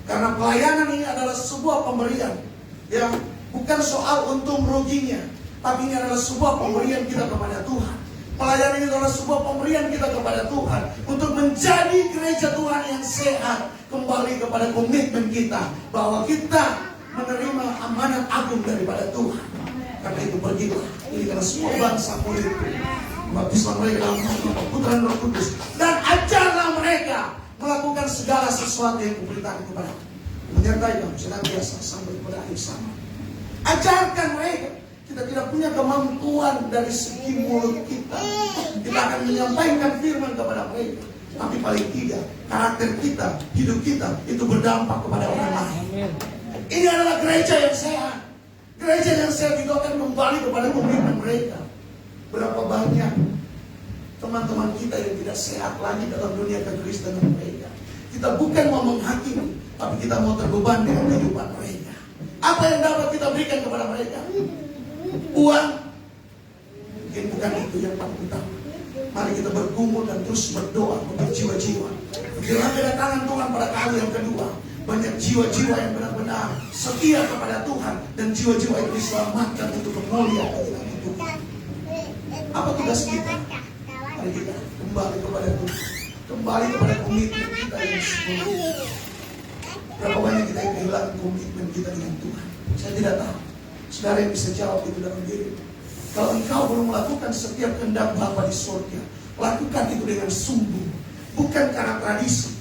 Karena pelayanan ini adalah sebuah pemberian yang bukan soal untung ruginya, tapi ini adalah sebuah pemberian kita kepada Tuhan. Pelayanan ini adalah sebuah pemberian kita kepada Tuhan untuk menjadi gereja Tuhan yang sehat, kembali kepada komitmen kita bahwa kita menerima amanat agung daripada Tuhan. Karena itu pergilah, ini karena semua bangsa murid, baptislah mereka dalam nama Putra dan Roh Kudus, dan ajarlah mereka melakukan segala sesuatu yang kuperintahkan kepada menyertai kamu senantiasa sampai pada akhir zaman. Ajarkan mereka. Kita tidak punya kemampuan dari segi mulut kita. Kita akan menyampaikan firman kepada mereka, tapi paling tidak karakter kita, hidup kita itu berdampak kepada orang lain. Ini adalah gereja yang sehat. Gereja yang sehat itu akan kembali kepada komitmen mereka. Berapa banyak teman-teman kita yang tidak sehat lagi dalam dunia kekristenan mereka. Kita bukan mau menghakimi, tapi kita mau terbeban dengan kehidupan mereka. Apa yang dapat kita berikan kepada mereka? Uang? Mungkin bukan itu yang paling utama. Mari kita berkumpul dan terus berdoa untuk jiwa-jiwa. Bila kedatangan Tuhan pada kali yang kedua, banyak jiwa-jiwa yang benar-benar setia kepada Tuhan, dan jiwa-jiwa yang diselamatkan untuk kemuliaan bagi Tuhan. Apa tugas kita? Mari kita kembali kepada Tuhan, kembali kepada komitmen kita yang sebelumnya. Berapa banyak kita yang kehilangan komitmen kita dengan Tuhan? Saya tidak tahu. Saudara yang bisa jawab itu dalam diri. Kalau engkau belum melakukan setiap kehendak Bapa di surga, lakukan itu dengan sungguh, bukan karena tradisi,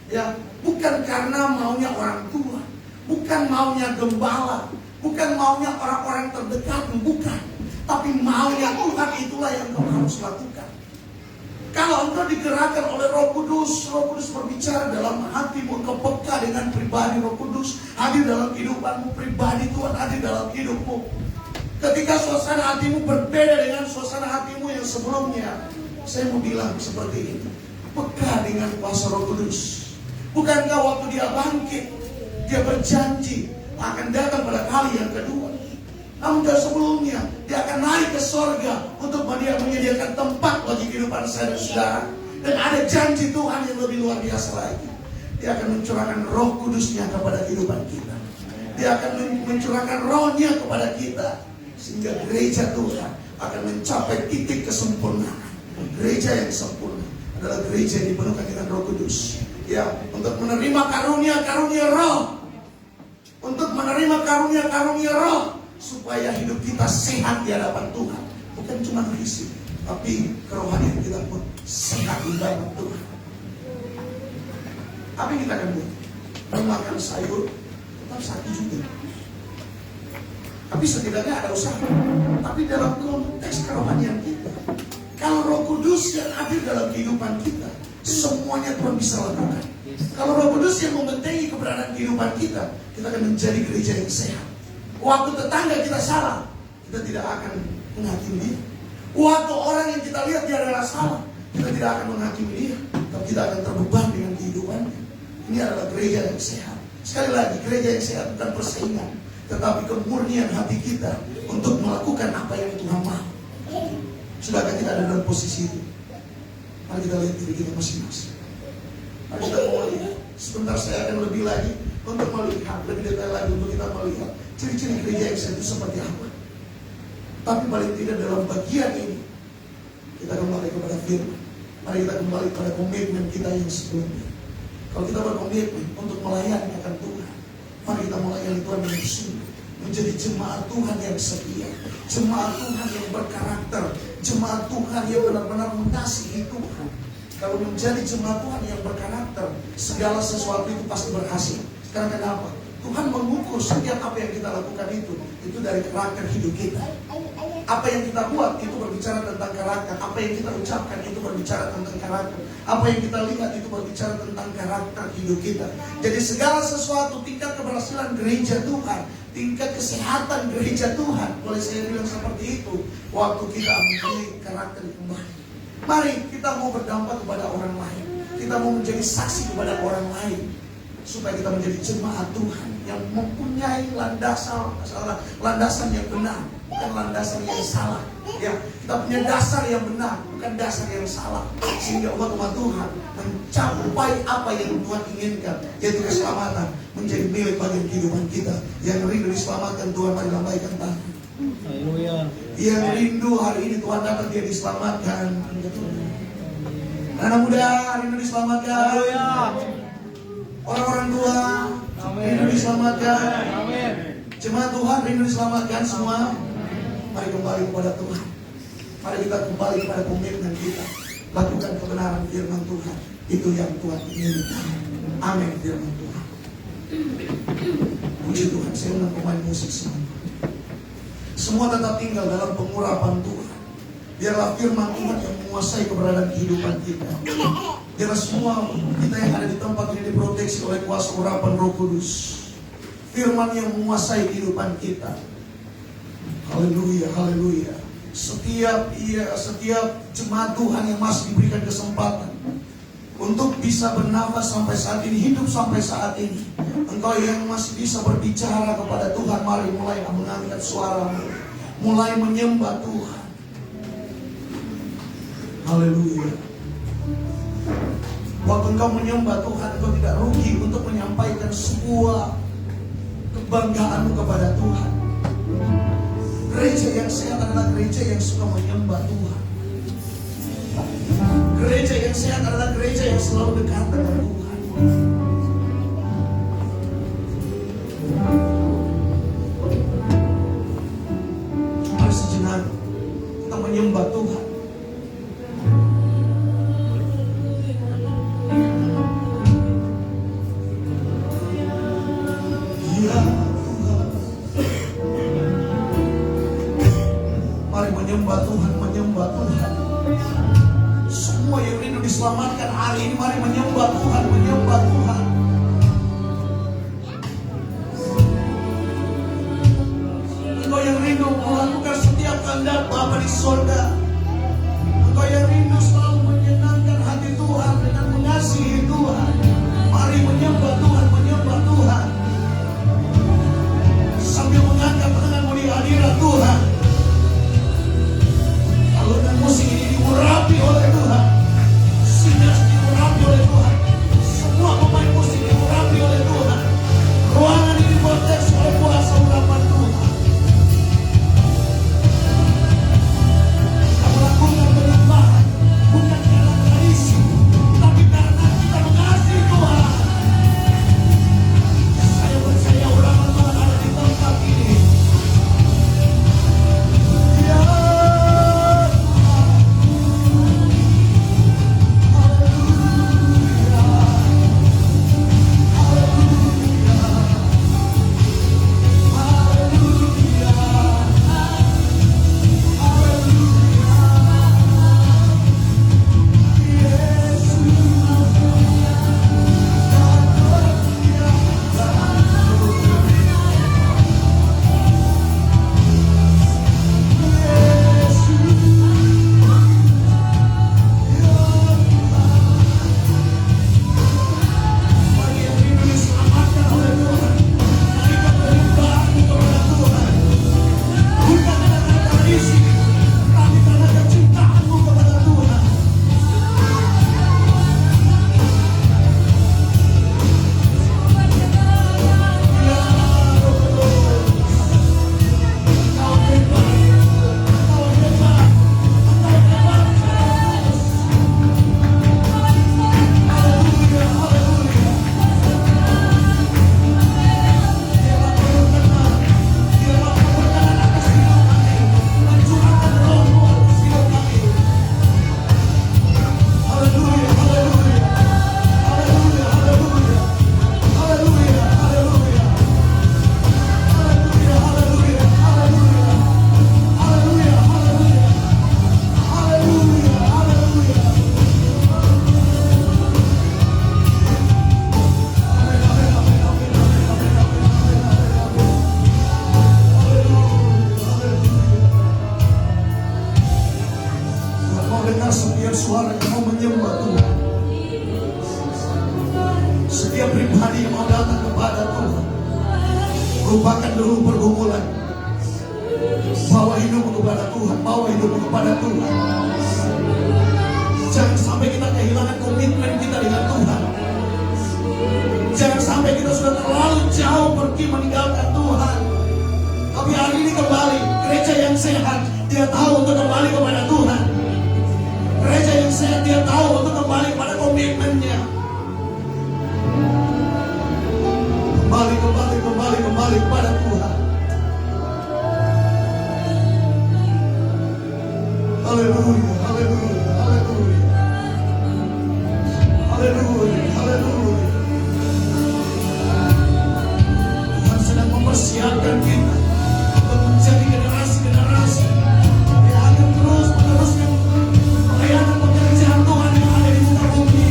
ya, bukan karena maunya orang tua, bukan maunya gembala, bukan maunya orang-orang terdekat, bukan. Tapi maunya Tuhan, itulah yang kau harus lakukan. Kalau engkau digerakkan oleh Roh Kudus berbicara dalam hatimu, engkau peka dengan pribadi Roh Kudus hadir dalam kehidupanmu pribadi, Tuhan hadir dalam hidupmu. Ketika suasana hatimu berbeda dengan suasana hatimu yang sebelumnya, saya mau bilang seperti ini, peka dengan kuasa Roh Kudus. Bukankah waktu dia bangkit, dia berjanji akan datang pada kali yang kedua. Namun dari sebelumnya, dia akan naik ke sorga untuk dia menyediakan tempat bagi kehidupan saya dan saudara. Dan ada janji Tuhan yang lebih luar biasa lagi. Dia akan mencurahkan Roh Kudusnya kepada kehidupan kita. Dia akan mencurahkan Rohnya kepada kita, sehingga gereja Tuhan akan mencapai titik kesempurnaan. Gereja yang sempurna adalah gereja yang dipenuhkan dengan Roh Kudus. Ya, untuk menerima karunia-karunia Roh, untuk menerima karunia-karunia Roh, supaya hidup kita sehat di hadapan Tuhan. Bukan cuma fisik, tapi kerohanian kita pun sehat di hadapan Tuhan. Apa yang kita akan buat? Memakan sayur tetap sakit juga, tapi setidaknya ada usaha. Tapi dalam konteks kerohanian kita, kalau Roh Kudus yang hadir dalam kehidupan kita, semuanya Tuhan bisa lakukan. Kalau Roh Kudus yang membentengi keberadaan kehidupan kita, kita akan menjadi gereja yang sehat. Waktu tetangga kita salah, kita tidak akan menghakimi dia. Waktu orang yang kita lihat dia adalah salah, kita tidak akan menghakimi dia, tapi kita akan terbeban dengan kehidupannya. Ini adalah gereja yang sehat. Sekali lagi, gereja yang sehat bukan persaingan, tetapi kemurnian hati kita untuk melakukan apa yang Tuhan mau. Sudahkah kita ada dalam posisi itu? Mari kita lihat diri kita masing-masing. Mari kita mau lihat. Sebentar saya akan lebih lagi untuk melihat, lebih detail lagi untuk kita melihat ciri-ciri gereja yang sehat itu seperti apa. Tapi paling tidak dalam bagian ini kita kembali kepada firman. Mari kita kembali pada komitmen kita yang sebelumnya. Kalau kita berkomitmen untuk melayani akan Tuhan, mari kita melayani Tuhan dengan sungguh, menjadi jemaat Tuhan yang setia, jemaat Tuhan yang berkarakter, jemaat Tuhan yang benar-benar mengasihi Tuhan. Kalau menjadi jemaat Tuhan yang berkarakter, segala sesuatu itu pasti berhasil. Karena kenapa? Tuhan mengukur setiap apa yang kita lakukan itu dari karakter hidup kita. Apa yang kita buat itu berbicara tentang karakter. Apa yang kita ucapkan itu berbicara tentang karakter. Apa yang kita lihat itu berbicara tentang karakter hidup kita. Jadi segala sesuatu, tingkat keberhasilan gereja Tuhan, tingkat kesehatan gereja Tuhan, boleh saya bilang seperti itu, waktu kita mempunyai karakter kembali. Mari kita mau berdampak kepada orang lain, kita mau menjadi saksi kepada orang lain, supaya kita menjadi jemaat Tuhan yang mempunyai landasan yang benar, bukan landasan yang salah. Ya, kita punya dasar yang benar, bukan dasar yang salah, sehingga umat Tuhan mencapai apa yang Tuhan inginkan, yaitu keselamatan, menjadi milik bagian kehidupan kita. Yang rindu diselamatkan, Tuhan mari lambaikan tangan. Haleluya. Yang rindu hari ini Tuhan datang, dia diselamatkan. Anak muda rindu diselamatkan. Haleluya. Orang-orang tua rindu diselamatkan. Amin. Jemaat Tuhan rindu diselamatkan semua. Mari kembali kepada Tuhan. Mari kita kembali kepada komitmen kita. Lakukan kebenaran firman Tuhan. Itu yang Tuhan inginkan. Amin firman Tuhan. Puji Tuhan. Saya undang pemain musik semua. Semua tetap tinggal dalam pengurapan Tuhan. Biarlah firman Tuhan yang menguasai keberadaan kehidupan kita. Biarlah semua kita yang ada di tempat ini diproteksi oleh kuasa urapan Roh Kudus. Firman yang menguasai kehidupan kita. Haleluya, haleluya. Setiap jemaat Tuhan yang masih diberikan kesempatan untuk bisa bernafas sampai saat ini, hidup sampai saat ini, engkau yang masih bisa berbicara kepada Tuhan, mari mulai mengangkat suaramu, mulai menyembah Tuhan. Haleluya. Waktu engkau menyembah Tuhan, engkau tidak rugi untuk menyampaikan sebuah kebanggaanmu kepada Tuhan. Gereja yang sehat adalah gereja yang suka menyembah Tuhan. Gereja yang sehat adalah gereja yang selalu dekat dengan Tuhan. Mari sejenak kita menyembah Tuhan. Ya Tuhan. Mari menyembah Tuhan, menyembah Tuhan. Semua yang rindu diselamatkan hari ini, mari menyembah Tuhan, menyembah Tuhan. Engkau yang rindu melakukan setiap kehendak Bapa di sorga. Engkau yang rindu selalu menyenangkan hati Tuhan dengan mengasihi Tuhan. Mari menyembah Tuhan, menyembah Tuhan. Sambil mengangkat tanganmu di hadirat Tuhan. Alunan musik ini diurapi oleh Tuhan. Sinas diurapi oleh Tuhan. Lupakan dulu pergumulan. Bawa hidupmu kepada Tuhan. Bawa hidupmu kepada Tuhan. Jangan sampai kita kehilangan komitmen kita dengan Tuhan. Jangan sampai kita sudah terlalu jauh pergi meninggalkan Tuhan. Tapi hari ini kembali, gereja yang sehat, dia tahu untuk kembali kepada Tuhan. Gereja yang sehat, dia tahu untuk kembali kepada komitmennya. Kembali kepada Tuhan. Haleluya, haleluya, haleluya. Haleluya, haleluya. Tuhan sedang mempersiapkan kita untuk menjadi generasi-generasi yang akan terus meneruskan pelayanan pekerjaan Tuhan yang ada di muka bumi.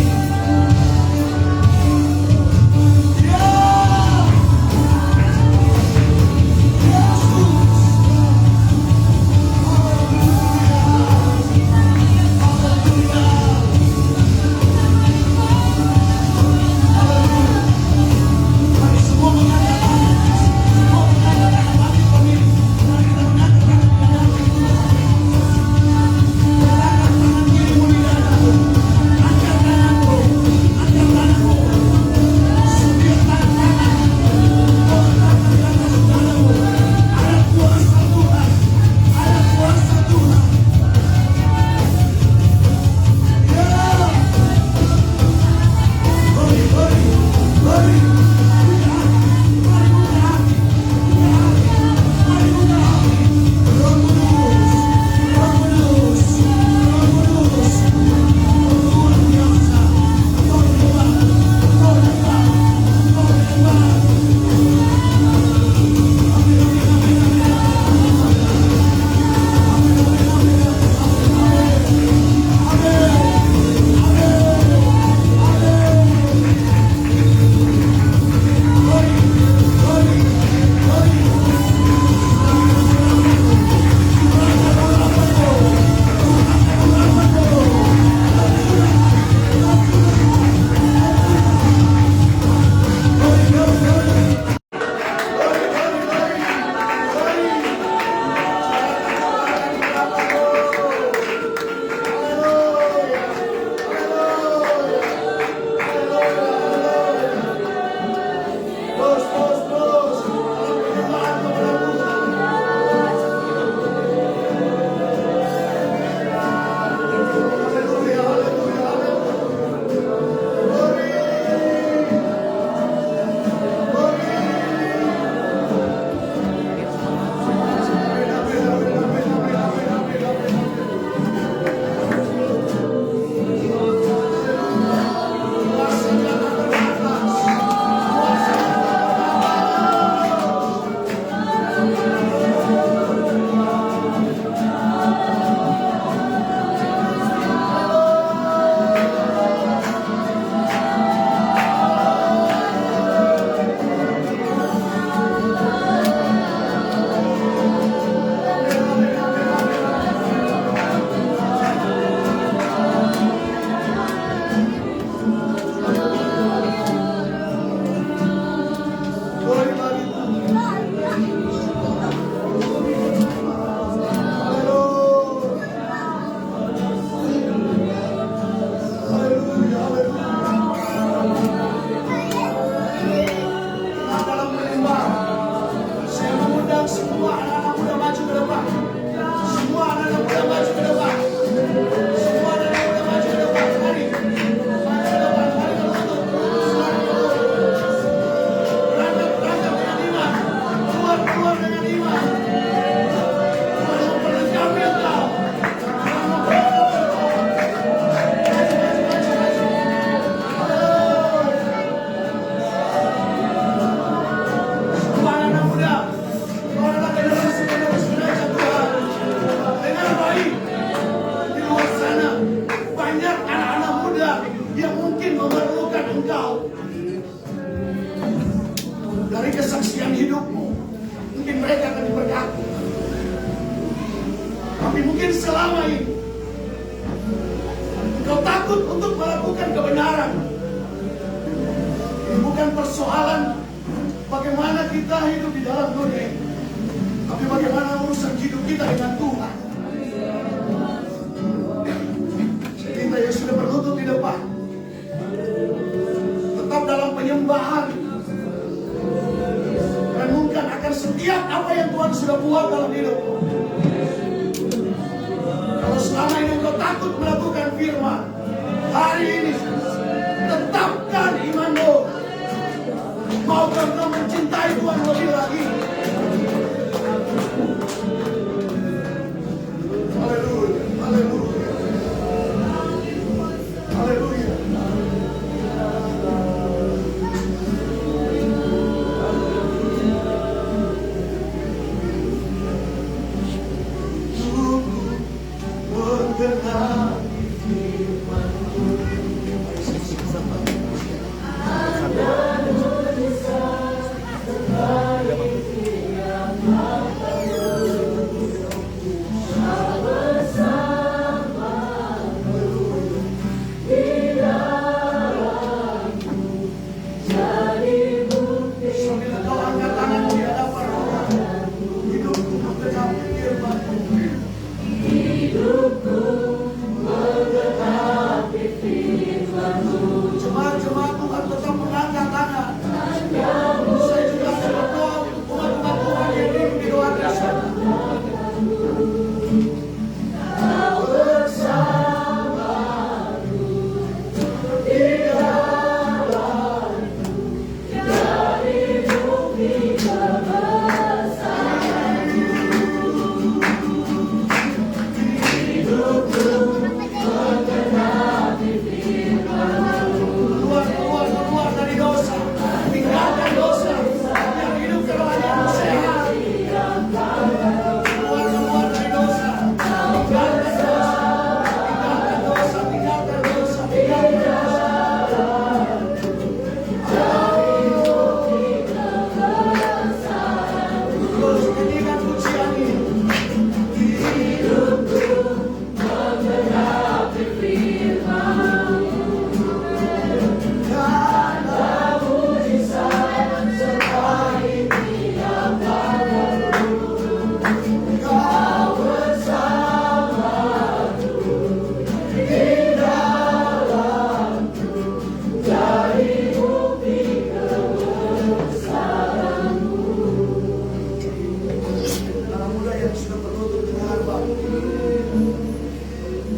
kesaksian hidupmu, mungkin mereka akan diberkati. Tapi mungkin selama ini engkau takut untuk melakukan kebenaran. Ini bukan persoalan bagaimana kita kita hidup di dalam dunia, tapi bagaimana urusan hidup kita dengan Tuhan. Saya minta yang sudah berlutut di depan, tetap dalam penyembahan, renungkan akan setiap apa yang Tuhan sudah buat dalam hidupmu. Kalau selama ini engkau takut melakukan firman, hari ini tetapkan imanmu. Maukah engkau mencintai Tuhan lebih lagi? Haleluya, haleluya, haleluya. Jemaat-jemaat Tuhan tetap mengangkat tangan. Saya juga akan berdoa untuk umat-umat Tuhan yang hidup di luar sana.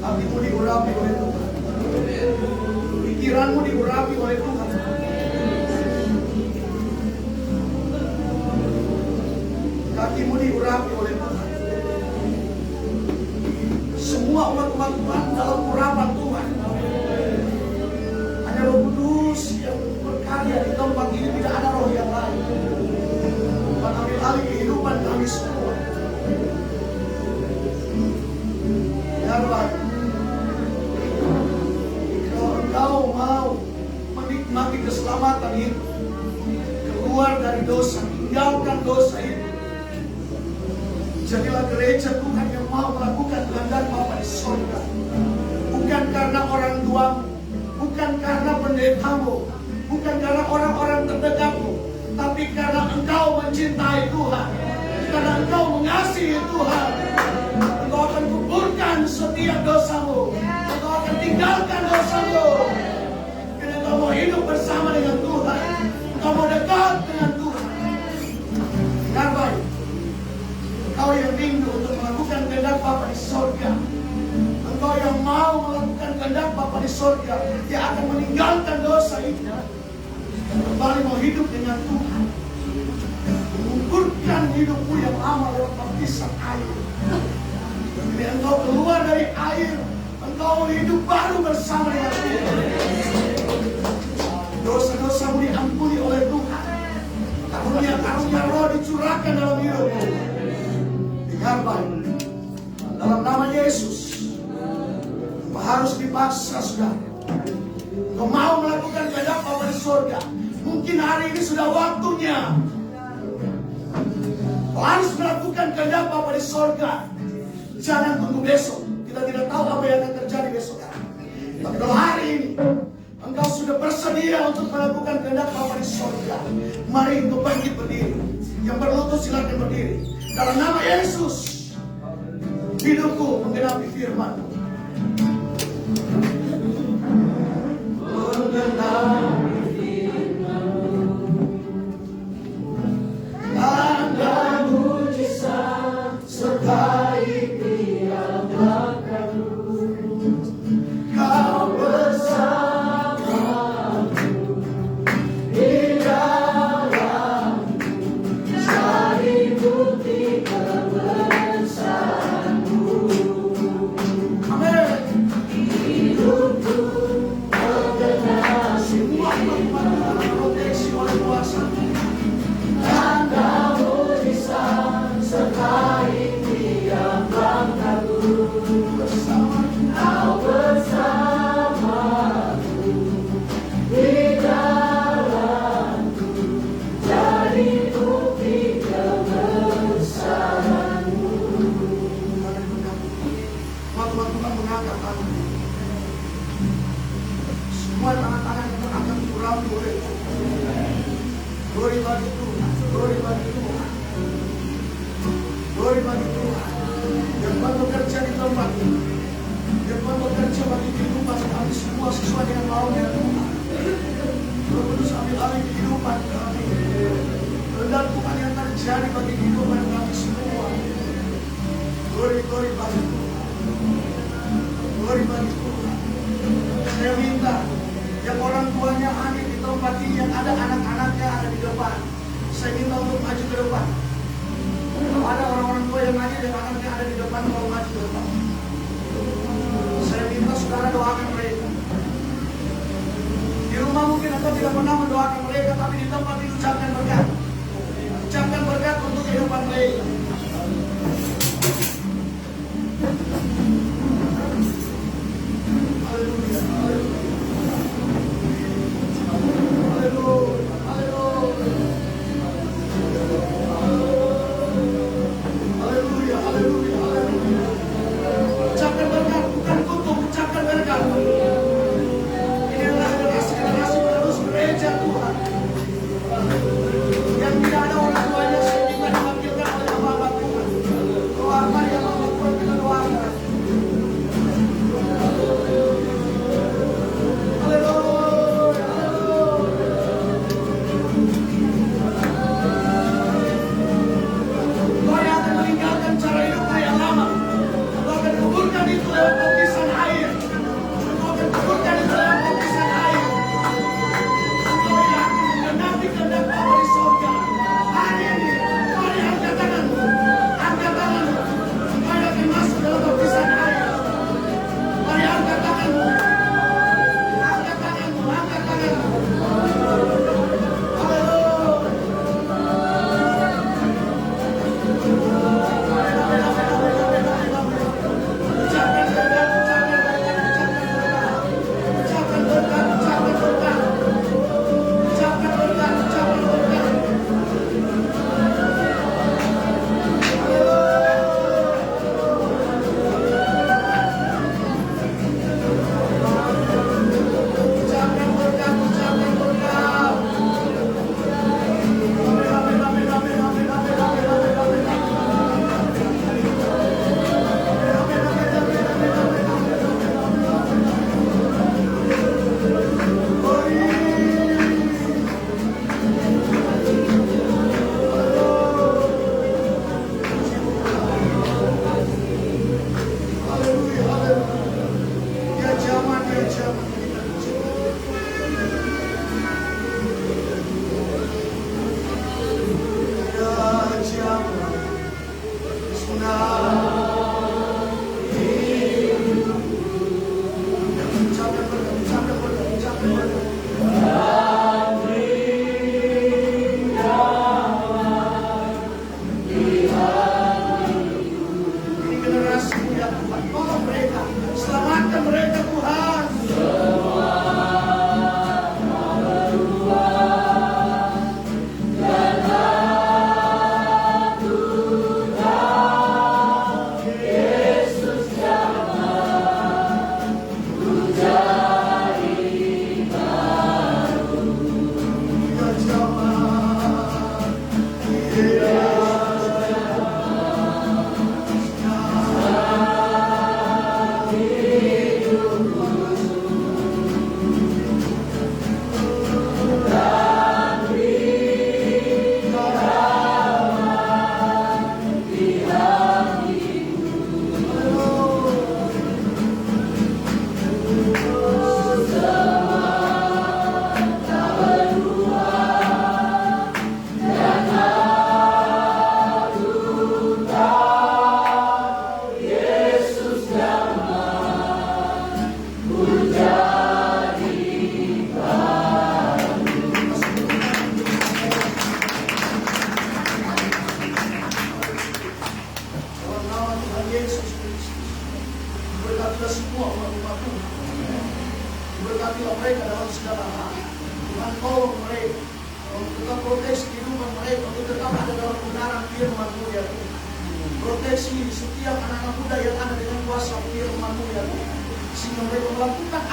Hatimu diurapi oleh Tuhan, pikiranmu diurapi oleh Tuhan. Kakimu diurapi oleh Tuhan. Semua umat-umat Tuhan dalam urapan Tuhan. Hanya Roh Kudus yang berkarya di tempat ini, tidak ada roh yang lain. Tuhan ambil alih kehidupan kami semua. Biarlah kalau engkau mau menikmati keselamatan itu, keluar dari dosa, tinggalkan dosa itu, jadilah gereja Tuhan yang mau melakukan kehendak Bapa di surga. Bukan karena orang tuamu, bukan karena pendetamu, bukan karena orang-orang terdekatmu, tapi karena engkau mencintai Tuhan, karena engkau mengasihi Tuhan. Engkau akan kuburkan setiap dosamu, engkau akan tinggalkan dosamu, karena engkau mau hidup bersama dengan Tuhan, engkau mau dekat dengan Tuhan. Dengar baik, engkau yang rindu untuk melakukan kehendak Bapa di surga, engkau yang mau melakukan kehendak Bapa di surga, dia akan meninggalkan dosa itu dan kembali mau hidup dengan Tuhan, mengukurkan hidupmu yang lama lewat baptisan air. Bila engkau keluar dari air, engkau hidup baru bersama dengan Tuhan. Dosa-dosamu diampuni oleh Tuhan. Karunia-karunia roh dicurahkan dalam hidupmu. Dengar baik, dalam nama Yesus, engkau harus dipaksa, saudara. Engkau mau melakukan kehendak Bapa di surga. Mungkin hari ini sudah waktunya. Engkau harus melakukan kehendak Bapa di surga. Jangan tunggu besok. Kita tidak tahu apa yang akan terjadi besok hari. Tapi kalau hari ini engkau sudah bersedia untuk melakukan kehendak Bapa di surga, mari engkau bangkit berdiri. Yang berlutut silakan berdiri. Dalam nama Yesus, hidupku menggenapi firman. Tanda mujizat sertai tiap langkahku. Kau bersamaku di dalamku, cari bukti kebesaranmu. Amin. Hidupku mengenal semua proteksi oleh kuasa. Tanda mujizat sertai tiap langkahku. Kau bersamaku di dalamku, jadi bukti kebesaranmu. Waktu Tuhan mengangkat tangan, semua tangan-tangan yang terangkat kurang boleh. Glory bagi Tuhan, glory bagi Tuhan, glory bagi Tuhan. Yang Tuhan bekerja di tempat ini, yang Tuhan bekerja bagi kehidupan kami semua sesuai dengan maunya Tuhan. Roh Kudus ambil alih kehidupan kami. Kehendak Tuhan yang terjadi bagi kehidupan kami semua. Glory, glory bagi Tuhan, glory bagi Tuhan. Saya minta yang orang tuanya hadir di tempat ini, yang ada anak-anaknya ada di depan, saya minta untuk maju ke depan. Kalau ada orang-orang tua yang hadir dan anaknya ada di depan, mau maju ke depan. Saya minta saudara doakan mereka. Di rumah mungkin Anda tidak pernah mendoakan mereka, tapi di tempat ini ucapkan berkat. Ucapkan berkat untuk kehidupan mereka. Haleluya, haleluya. Haleluya, haleluya.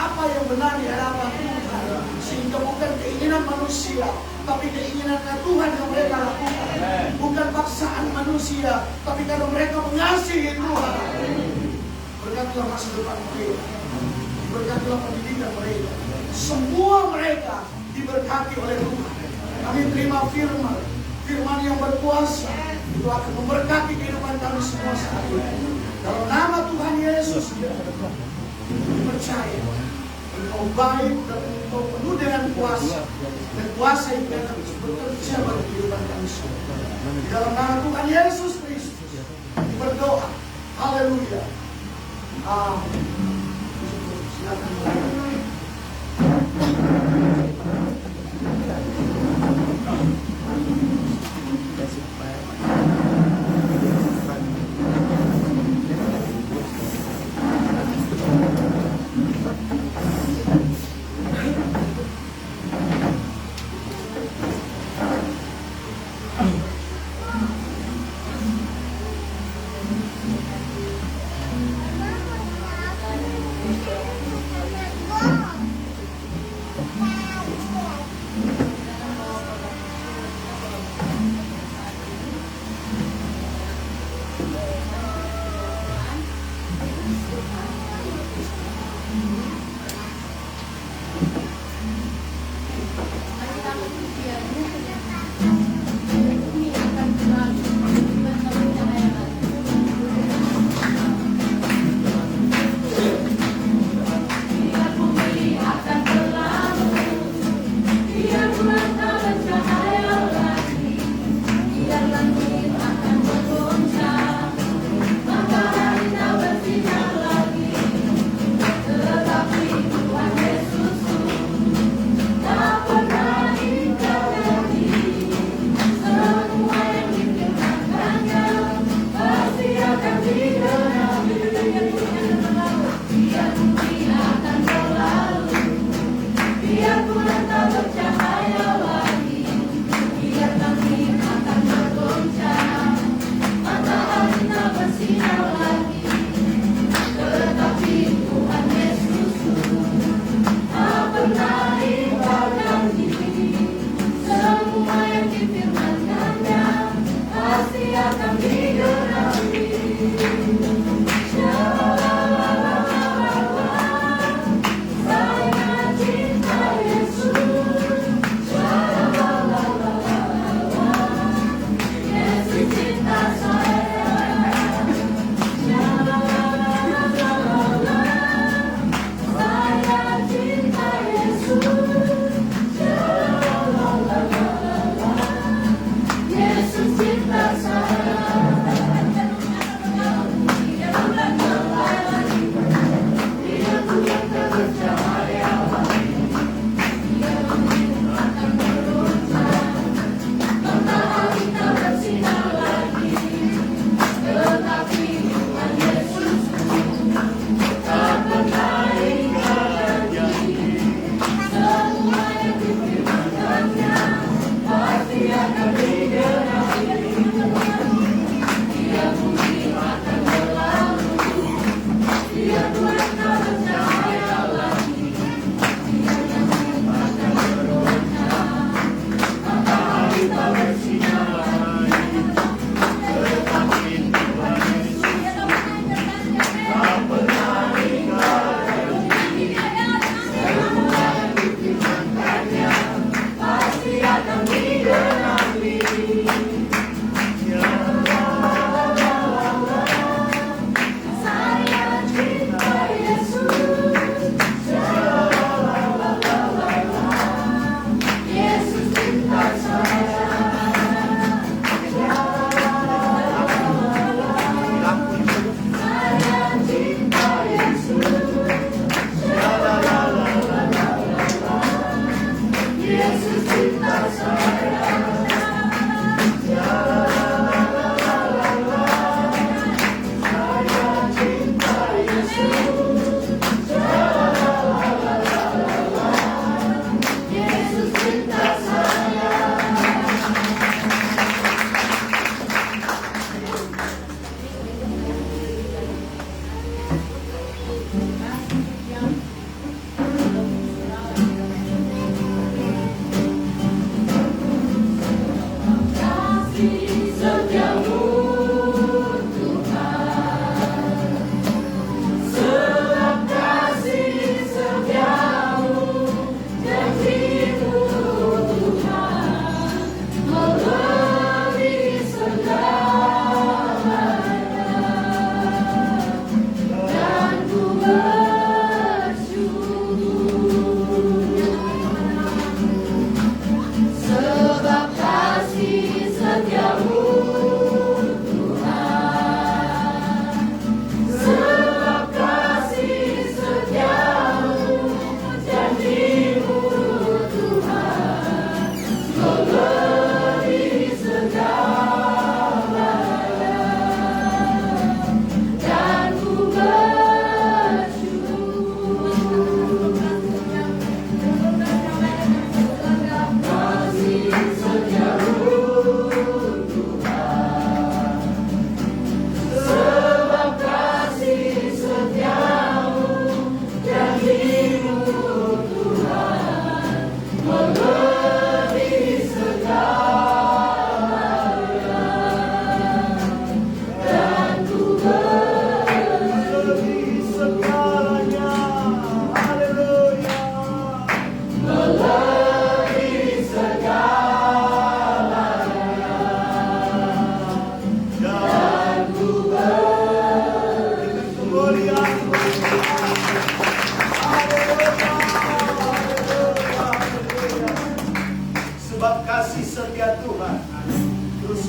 apa yang benar di hadapan Tuhan. Sehingga bukan keinginan manusia, tapi keinginan Tuhan yang mereka lakukan. Bukan paksaan manusia, tapi karena mereka mengasihi Tuhan. Berkatilah masa depan mereka, berkatilah pendidikan mereka. Semua mereka diberkati oleh Tuhan. Kami terima firman, firman yang berkuasa, itu akan memberkati kehidupan kami semua saat ini. Dalam nama Tuhan Yesus, percaya Engkau baik dan Engkau penuh dengan kuasa, dan kuasa itu akan bekerja bagi kehidupan kami semua. Di dalam nama Tuhan Yesus Kristus berdoa. Haleluya. Amin. Silakan.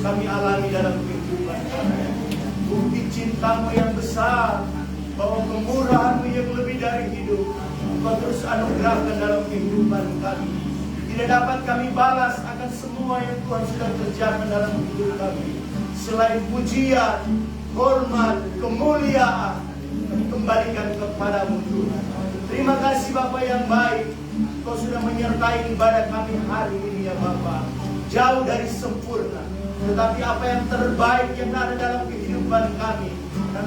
kami alami dalam kehidupan kami. Bukti cintamu yang besar, bahwa kemurahanmu yang lebih dari hidup, Engkau terus anugerahkan dalam kehidupan kami. Tidak dapat kami balas akan semua yang Tuhan sudah kerjakan dalam hidup kami. Selain pujian, hormat, kemuliaan, kami kembalikan kepadamu Tuhan. Terima kasih Bapa yang baik, Kau sudah menyertai ibadah kami hari ini ya Bapa. Jauh dari sempurna, tetapi apa yang terbaik yang ada dalam kehidupan kami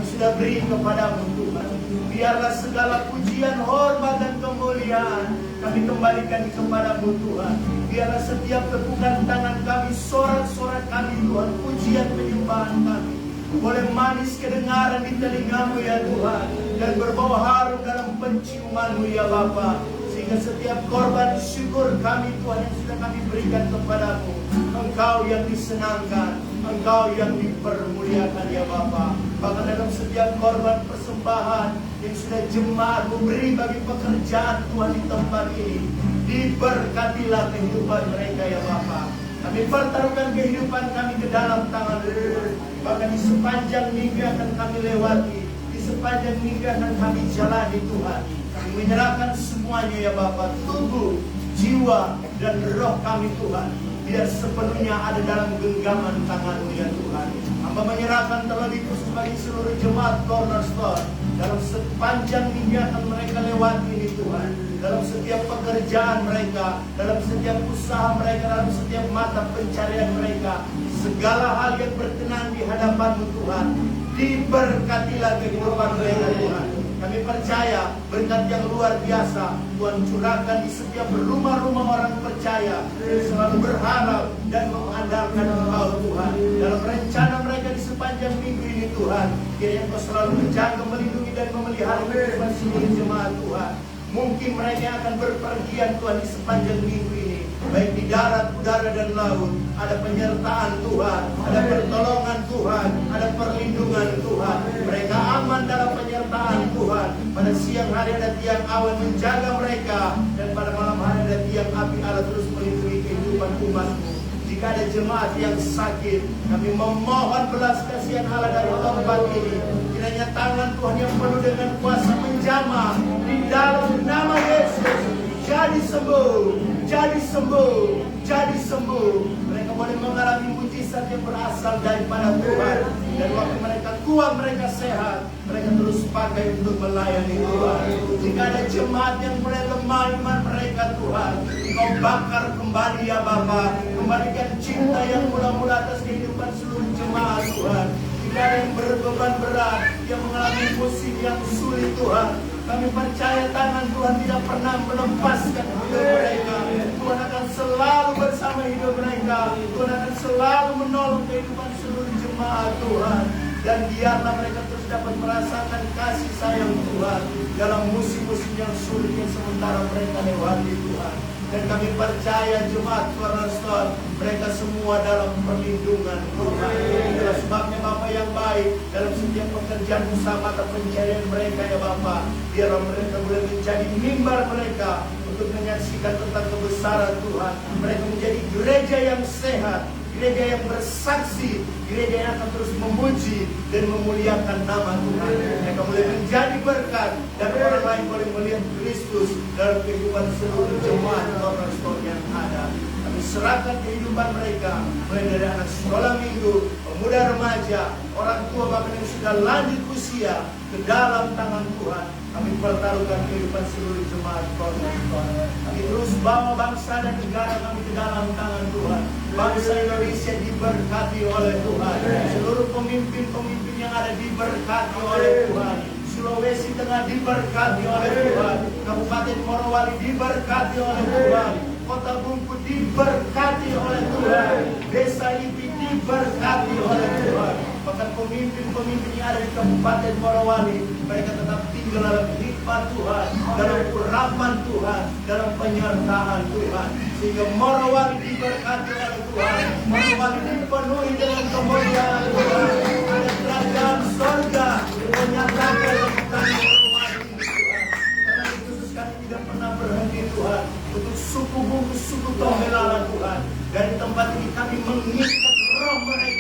sudah beri kepadamu Tuhan. Biarlah segala pujian, hormat dan kemuliaan kami kembalikan kepadamu Tuhan. Biarlah setiap tepukan tangan kami, sorak-sorak kami Tuhan, pujian penyembahan kami boleh manis kedengaran di telingamu ya Tuhan, dan berbau harum dalam penciumanmu ya Bapa. Sehingga setiap korban syukur kami Tuhan yang sudah kami berikan kepadamu, Engkau yang disenangkan, Engkau yang dipermuliakan ya Bapa. Bahkan dalam setiap korban persembahan yang sudah jemaatmu beri bagi pekerjaan Tuhan di tempat ini, diberkatilah kehidupan mereka ya Bapa. Kami pertaruhkan kehidupan kami ke dalam tangan-Mu. Bahkan di sepanjang minggu akan kami lewati, di sepanjang minggu akan kami jalani Tuhan. Kami menyerahkan semuanya ya Bapa, tubuh, jiwa, dan roh kami Tuhan, biar sepenuhnya ada dalam genggaman tangan-Mu ya Tuhan. Hamba menyerahkan terlebih khusus bagi seluruh jemaat Cornerstone dalam sepanjang minggu akan mereka lewati ini Tuhan. Dalam setiap pekerjaan mereka, dalam setiap usaha mereka, dalam setiap mata pencarian mereka, segala hal yang berkenan di hadapan-Mu Tuhan, diberkatilah kehidupan mereka Tuhan. Kami percaya berkat yang luar biasa Tuhan curahkan di setiap rumah-rumah orang percaya yang selalu berharap dan mengandalkan Engkau Tuhan. Dalam rencana mereka di sepanjang minggu ini Tuhan, kiranya Engkau selalu menjaga, melindungi dan memelihara kehidupan seluruh jemaat Tuhan. Mungkin mereka akan berpergian Tuhan di sepanjang minggu ini, baik di darat, udara dan laut. Ada penyertaan Tuhan, ada pertolongan Tuhan, ada perlindungan Tuhan. Mereka aman dalam penyertaan Tuhan. Pada siang hari ada tiang awan menjaga mereka, dan pada malam hari ada tiang api Allah terus melindungi kehidupan umat-Mu. Jika ada jemaat yang sakit, kami memohon belas kasihan Allah dari tempat ini. Kiranya tangan Tuhan yang penuh dengan kuasa menjamah di dalam nama Yesus. Jadi sembuh, jadi sembuh, jadi sembuh. Mereka boleh mengalami mujizat yang berasal daripada Tuhan. Dan waktu mereka kuat, mereka sehat, mereka terus pakai untuk melayani Tuhan. Jika ada jemaat yang mulai lemah iman mereka Tuhan, Kau bakar kembali ya Bapa. Kembalikan cinta yang mula-mula atas kehidupan seluruh jemaat Tuhan. Jika ada yang berbeban berat, yang mengalami musim yang sulit Tuhan, kami percaya tangan Tuhan tidak pernah melepaskan hidup mereka. Tuhan akan selalu bersama hidup mereka. Tuhan akan selalu menolong kehidupan seluruh jemaat Tuhan. Dan biarlah mereka terus dapat merasakan kasih sayang Tuhan dalam musim-musim yang sulit yang sementara mereka lewati Tuhan. Dan kami percaya jemaat Cornerstone, mereka semua dalam perlindungan Tuhan. Itulah sebabnya Bapa yang baik, dalam setiap pekerjaan usaha mata pencarian mereka ya Bapa, biarlah mereka boleh menjadi mimbar mereka untuk menyaksikan tentang kebesaran Tuhan. Mereka menjadi gereja yang sehat, gereja yang bersaksi, gereja yang akan terus memuji dan memuliakan nama Tuhan. Mereka boleh menjadi berkat, dan orang lain boleh melihat Kristus dalam kehidupan seluruh jemaat Cornerstone yang ada. Kami serahkan kehidupan mereka, mulai dari anak sekolah minggu, pemuda remaja, orang tua bahkan yang sudah lanjut usia, ke dalam tangan Tuhan. Kami pertaruhkan kehidupan seluruh jemaat Cornerstone. Kami terus bawa bangsa dan negara kami ke dalam tangan Tuhan. Bangsa Indonesia diberkati oleh Tuhan. Seluruh pemimpin-pemimpin yang ada diberkati oleh Tuhan. Sulawesi Tengah diberkati oleh Tuhan. Kabupaten Morowali diberkati oleh Tuhan. Kota Bungku diberkati oleh Tuhan. Desa Ipi diberkati oleh Tuhan. Bahkan pemimpin-pemimpin yang ada di Kabupaten Morowali, mereka tetap tinggal dalam hikmat Tuhan, dalam urapan Tuhan, dalam penyertaan Tuhan. Sehingga Morowali diberkati oleh Tuhan. Morowali dipenuhi dengan kemuliaan Tuhan. Ada kerajaan sorga menyatakan tentang Morowali ini Tuhan. Karena itu kami tidak pernah berhenti Tuhan untuk suku Bungku, suku Tonggelala Tuhan. Dari tempat ini kami mengikat roh mereka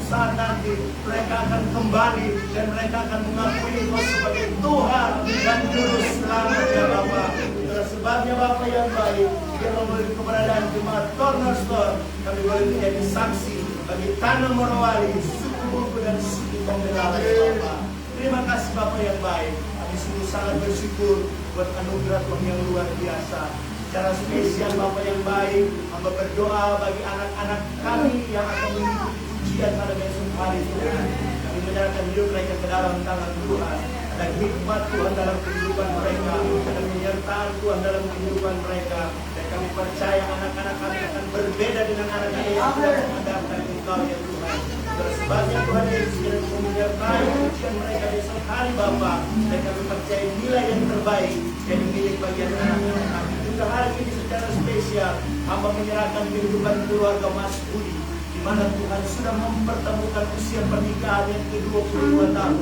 saat nanti mereka akan kembali dan mereka akan mengakui Engkau sebagai Tuhan dan Juru Selamat ya Bapa. Itulah sebabnya Bapa yang baik, jika melalui keberadaan jemaat Cornerstone, kami boleh menjadi saksi bagi tanah Morowali, suku Buku dan suku Tonggelala ya Bapa. Terima kasih Bapa yang baik. Kami sungguh sangat bersyukur buat anugerah Tuhan yang luar biasa. Secara spesial Bapa yang baik, hamba berdoa bagi anak-anak kami yang akan mengikuti ujian pada besok hari Tuhan. Kami menyerahkan hidup mereka ke dalam tangan Tuhan. Ada hikmat Tuhan dalam kehidupan mereka, ada penyertaan Tuhan dalam kehidupan mereka. Dan kami percaya anak-anak kami akan berbeda dengan anak-anak yang sudah menghadapkan Engkau ya Tuhan. Sebabnya Tuhan Yesus yang menyertai ujian mereka besok hari Bapa. Dan kami percaya nilai yang terbaik jadi milik bagian anak-anak kami. Hari ini secara spesial hamba menyerahkan kehidupan keluarga Mas Budi, di mana Tuhan sudah mempertemukan usia pernikahan yang ke-22 tahun.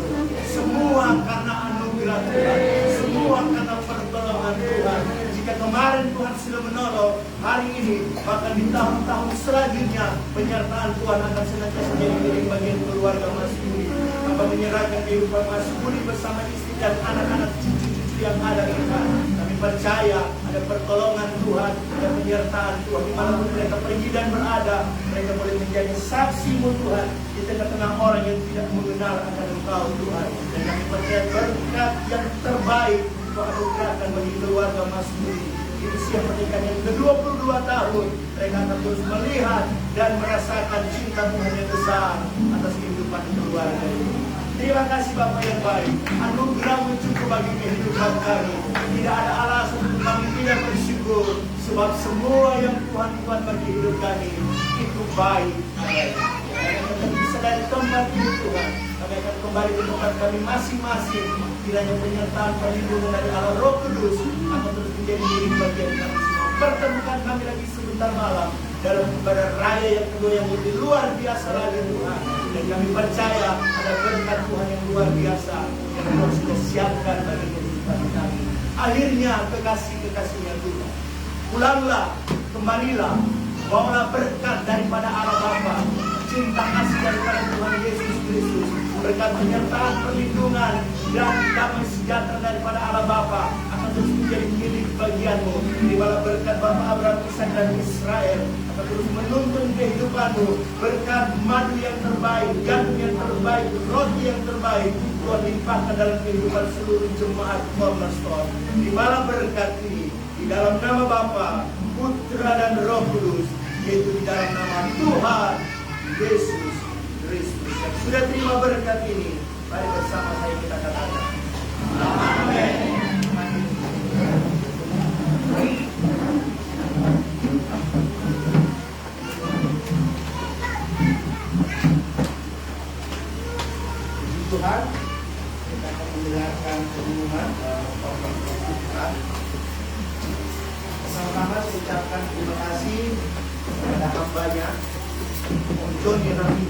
Semua karena anugerah Tuhan, semua karena pertolongan Tuhan. Jika kemarin Tuhan sudah menolong, hari ini bahkan di tahun-tahun selanjutnya penyertaan Tuhan akan senantiasa jadi milik bagian keluarga Mas Budi. Hamba menyerahkan kehidupan Mas Budi bersama istri dan anak-anak cucu-cucu yang ada di sana. Percaya ada pertolongan Tuhan, ada penyertaan Tuhan dimanapun mereka pergi dan berada, mereka boleh menjadi saksi-Mu Tuhan di tengah-tengah orang yang tidak mengenal akan Engkau Tuhan. Dan kami percaya berkat yang terbaik Tuhan anugerahkan bagi keluarga Mas Budi. Di usia pernikahan yang ke-22 tahun, mereka akan terus melihat dan merasakan cinta Tuhan yang besar atas kehidupan keluarga ini. Terima kasih Bapa yang baik. Anugerah-Mu cukup bagi kehidupan kami. Tidak ada alasan untuk kami tidak bersyukur, sebab semua yang Tuhan bagi hidup kami itu baik. Kami bisa dari tempat ini Tuhan, kami akan kembali ke tempat kami masing-masing. Kiranya penyertaan perlindungan dari Allah Roh Kudus akan terus menjadi milik bagian kami semua. Pertemukan kami lagi sebentar malam dalam ibadah raya yang kedua yang lebih luar biasa lagi Tuhan. Dan kami percaya ada berkat Tuhan yang luar biasa yang Tuhan sudah siapkan bagi kehidupan kami. Akhirnya kekasih-kekasihnya Tuhan, pulanglah, kembalilah, bawalah berkat daripada Allah Bapa, cinta kasih daripada Tuhan Yesus Kristus, berkat penyertaan perlindungan dan damai sejahtera daripada Allah Bapa akan terus menjadi milik bagianmu. Terimalah berkat Bapa Abraham, Ishak dan Israel akan terus menuntun kehidupanmu. Berkat madu yang terbaik, gandum yang terbaik, roti yang terbaik Tuhan limpahkan dalam kehidupan seluruh jemaat Cornerstone. Terimalah berkat ini di dalam nama Bapa, Putra dan Roh Kudus, yaitu di dalam nama Tuhan Yesus Kristus. Yang sudah terima berkat ini, mari bersama saya kita katakan amin. Tuhan, kita akan mendengarkan pengumuman Tuhan. Pertama-tama saya ucapkan terima kasih kepada hambanya Om John Yenami